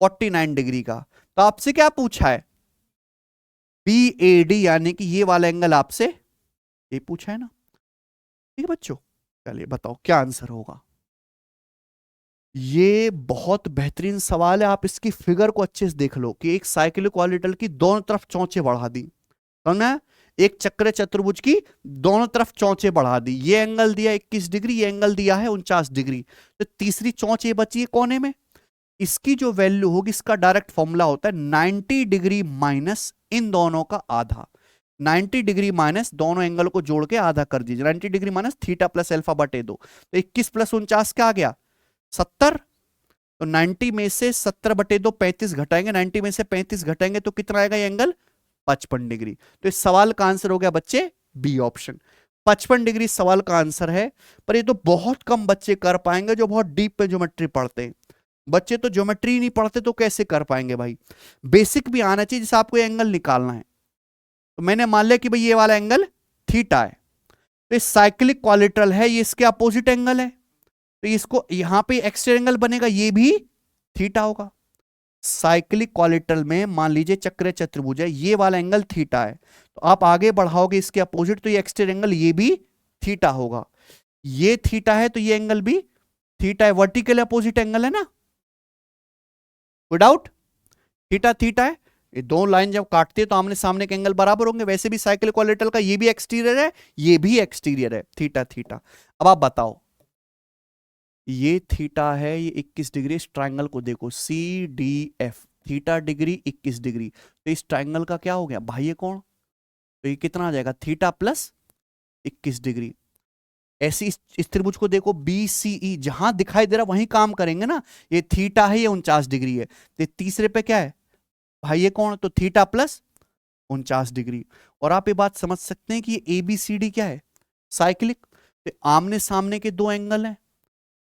49 डिग्री का। तो आपसे क्या पूछा है, BAD यानी कि ये वाला एंगल आपसे ये पूछा है ना। ठीक है बच्चों, चलिए बताओ क्या आंसर होगा। ये बहुत बेहतरीन सवाल है, आप इसकी फिगर को अच्छे से देख लो कि एक साइक्लिक कोलेटरल की दोनों तरफ चौंचे बढ़ा दी, समझना, एक चक्र चतुर्भुज की दोनों तरफ चौंचे बढ़ा दी, ये एंगल दिया 21 डिग्री, ये एंगल दिया है 49 डिग्री, तो तीसरी चौंच ये बची है कोने में, इसकी जो वैल्यू होगी, इसका डायरेक्ट फॉर्मूला होता है 90 डिग्री माइनस इन दोनों का आधा, 90 डिग्री माइनस दोनों एंगल को जोड़ के आधा कर दीजिए, 90 degree minus theta plus alpha बटे 2, तो 21 प्लस 49 क्या आ गया 70, तो 90 में से 70 बटे 2 35 घटाएंगे, 90 में से 35 घटाएंगे तो कितना आएगा ये एंगल 55 डिग्री। तो इस सवाल का आंसर हो गया बच्चे बी ऑप्शन, 55 डिग्री सवाल का आंसर है। पर ये तो बहुत कम बच्चे कर पाएंगे जो बहुत डीप पे ज्योमेट्री पढ़ते हैं, बच्चे तो ज्योमेट्री नहीं पढ़ते तो कैसे कर पाएंगे भाई, बेसिक भी आना चाहिए, जैसे आपको एंगल निकालना है। तो मैंने मान लिया कि भाई ये वाला एंगल थीटा है, तो ये साइक्लिक कोलेटरल है, ये इसके अपोजिट एंगल है, तो इसको यहां पे एक्स्ट्रा एंगल बनेगा, ये भी थीटा होगा। साइक्लिक कोलेटरल में मान लीजिए चक्र चतुर्भुज है, ये वाला एंगल थीटा है, तो आप आगे बढ़ाओगे इसके अपोजिट, तो ये एक्स्ट्रा एंगल ये भी थीटा होगा, ये थीटा है तो ये एंगल भी थीटा है, वर्टिकल अपोजिट एंगल है ना, कोई डाउट, थीटा थीटा है, ये दो लाइन जब काटती है तो आमने सामने के एंगल बराबर होंगे। वैसे भी साइकिल इक्विलेटरल का ये भी एक्सटीरियर है, ये भी एक्सटीरियर है, थीटा थीटा। अब आप बताओ, ये थीटा है, ये 21 डिग्री। इस ट्राइंगल को देखो, C D F, theta degree 21 degree, तो इस ट्राइंगल का क्या हो गया भाई, ये कौन, तो ये कितना आ जाएगा, थीटा प्लस 21 डिग्री। ऐसी इस त्रिभुज को देखो, बी सी ई, जहां दिखाई दे रहा वहीं काम करेंगे ना। ये थीटा है, ये 49 डिग्री है, तो तीसरे पे क्या है भाई, ये कौन, तो थीटा प्लस 49 डिग्री। और आप ये बात समझ सकते हैं कि ये ABCD क्या है, साइक्लिक। तो आमने सामने के दो एंगल हैं,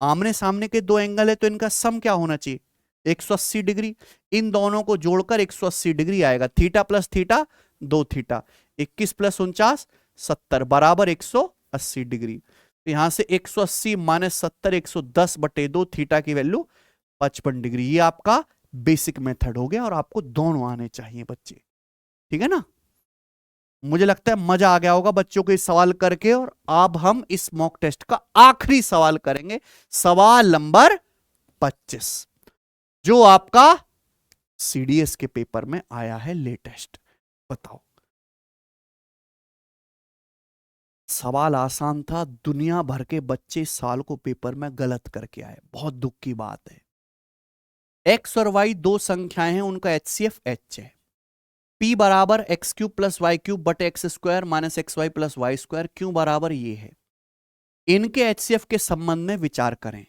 आमने सामने के दो एंगल है, तो इनका सम क्या होना चाहिए, 180 डिग्री। इन दोनों को जोड़कर 180 डिग्री आएगा। Theta plus theta 2 theta, 21 plus 49 70 बराबर 180 डिग्री। तो यहां से 180 माइनस 70 110 बटे 2, थीटा की वैल्यू 55 डिग्री। ये आपका बेसिक मेथड हो गया और आपको दोनों आने चाहिए बच्चे, ठीक है ना। मुझे लगता है मजा आ गया होगा बच्चों को इस सवाल करके। और अब हम इस मॉक टेस्ट का आखिरी सवाल करेंगे, सवाल नंबर 25, जो आपका CDS के पेपर में आया है लेटेस्ट। बताओ, सवाल आसान था, दुनिया भर के बच्चे इस साल को पेपर में गलत करके आए, बहुत दुख की बात है। एक्स और वाई दो संख्याएं हैं, उनका HCF H है। P बराबर x cube plus y cube बटे x square minus x y plus y square, क्यों बराबर ये है। इनके HCF के संबंध में विचार करें।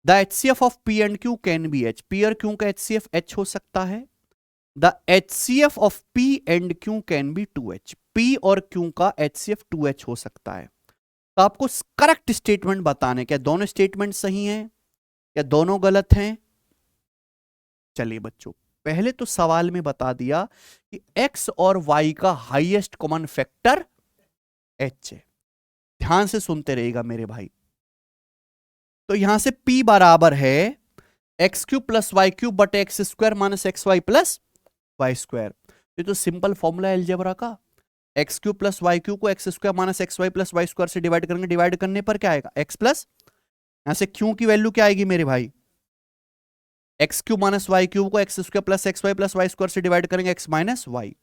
The HCF of P and Q can be H, P और Q का HCF H हो सकता है। The HCF of P and Q can be 2H, P और Q का HCF 2H हो सकता है। तो आपको करेक्ट स्टेटमेंट बताने, क्या दोनों स्टेटमेंट सही हैं या दोनों गलत हैं। चलिए बच्चों, पहले तो सवाल में बता दिया कि x और y का हाईएस्ट कॉमन फैक्टर h है। ध्यान से सुनते रहिएगा मेरे भाई। तो यहां से p बराबर है x cube plus y cube बटे x square minus x y plus y square. ये तो सिंपल फॉर्मूला है अलजेब्रा का। X cube plus y cube को x square minus x y plus y square से डिवाइड करेंगे, डिवाइड करने पर क्या आएगा, एक्स प्लस, यहां से क्यू की वैल्यू क्या आएगी मेरे भाई, x cube minus y cube को x square plus x y plus y square से डिवाइड करेंगे, एक्स माइनस वाई।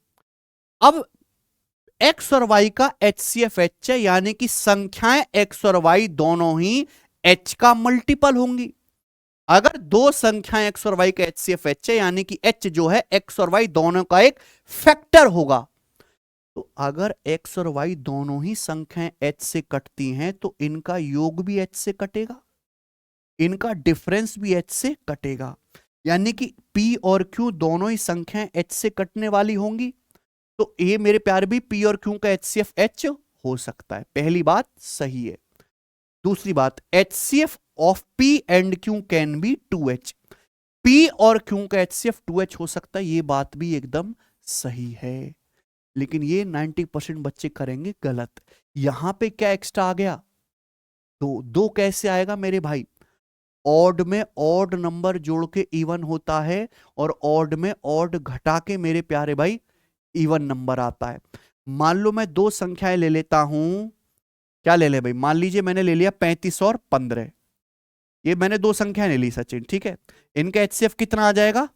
अब एक्स और वाई का HCF H है, यानी कि संख्याएं एक्स और वाई दोनों ही H का मल्टीपल होंगी। अगर दो संख्याएं एक्स और वाई का HCF H है, यानी कि H जो है एक्स और वाई दोनों का एक फैक्टर होगा। तो अगर एक्स और वाई दोनों ही संख्याएं H से कटती हैं, तो इनका योग भी H से कटेगा, इनका डिफरेंस भी H से कटेगा, यानी कि P और Q दोनों ही संख्याएं H से कटने वाली होंगी। तो ये मेरे प्यार भी P और Q का HCF H हो सकता है। पहली बात सही है। दूसरी बात, HCF of P and Q can be 2H, P और Q का HCF 2H हो सकता है, ये बात भी एकदम सही है। लेकिन ये 90% बच्चे करेंगे गलत। यहां पे क्या एक्स्ट्रा आ गया, दो कैसे आएगा मेरे भाई, ऑड में ऑड नंबर जोड़ के इवन होता है, और ऑड में ऑड घटा के मेरे प्यारे भाई इवन नंबर आता है। मान लो मैं दो संख्याएं ले लेता हूं, क्या ले ले भाई, मान लीजिए मैंने ले लिया 35 और 15, ये मैंने दो संख्याएं ले ली सचिन, ठीक है। इनका HCF कितना आ जाएगा,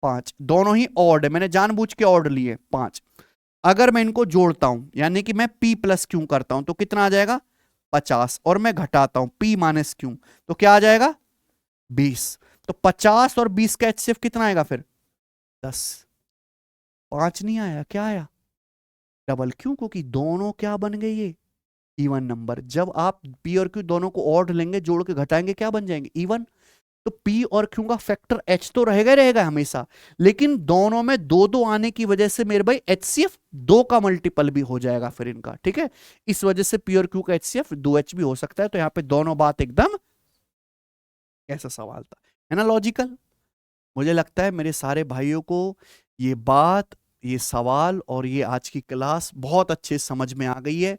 5, दोनों ही ऑड है, मैंने जानबूझ के ऑड लिए 5। अगर मैं इनको जोड़ता हूं, यानी कि मैं P प्लस Q करता हूं, तो कितना आ जाएगा 50, और मैं घटाता हूं P माइनस Q, तो क्या आ जाएगा 20। तो 50 और 20 का HCF कितना आएगा फिर 10। 5 नहीं आया, क्या आया डबल, क्यों, क्योंकि दोनों क्या बन गए ये इवन नंबर। जब आप P और Q दोनों को ऑड लेंगे, जोड़ के घटाएंगे, क्या बन जाएंगे इवन। तो P और Q का फैक्टर H तो रहेगा ही रहेगा हमेशा, लेकिन दोनों में दो दो आने की वजह से मेरे भाई HCF 2 का मल्टीपल भी हो जाएगा फिर इनका, ठीक है। इस वजह से P और Q का HCF 2H भी हो सकता है। तो यहां पे दोनों बात एकदम ऐसा सवाल था, है ना लॉजिकल। मुझे लगता है मेरे सारे भाइयों को ये बात, ये सवाल और ये आज की क्लास बहुत अच्छे समझ में आ गई है।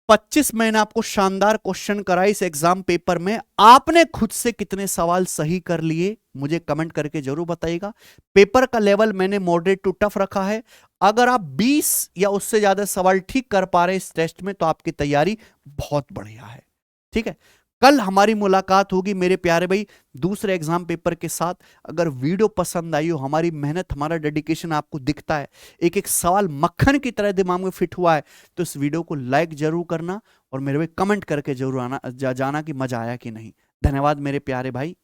25 मैंने आपको शानदार क्वेश्चन कराई इस एग्जाम पेपर में। आपने खुद से कितने सवाल सही कर लिए मुझे कमेंट करके जरूर बताइएगा। पेपर का लेवल मैंने मॉडरेट टू टफ रखा है। अगर आप 20 या उससे ज्यादा सवाल ठीक कर पा रहे हैं इस टेस्ट में, तो आपकी तैयारी बहुत बढ़िया है, ठीक है। कल हमारी मुलाकात होगी मेरे प्यारे भाई दूसरे एग्जाम पेपर के साथ। अगर वीडियो पसंद आई हो, हमारी मेहनत, हमारा डेडिकेशन आपको दिखता है, एक एक सवाल मक्खन की तरह दिमाग में फिट हुआ है, तो इस वीडियो को लाइक जरूर करना और मेरे भाई कमेंट करके जरूर जाना कि मजा आया कि नहीं। धन्यवाद मेरे प्यारे भाई।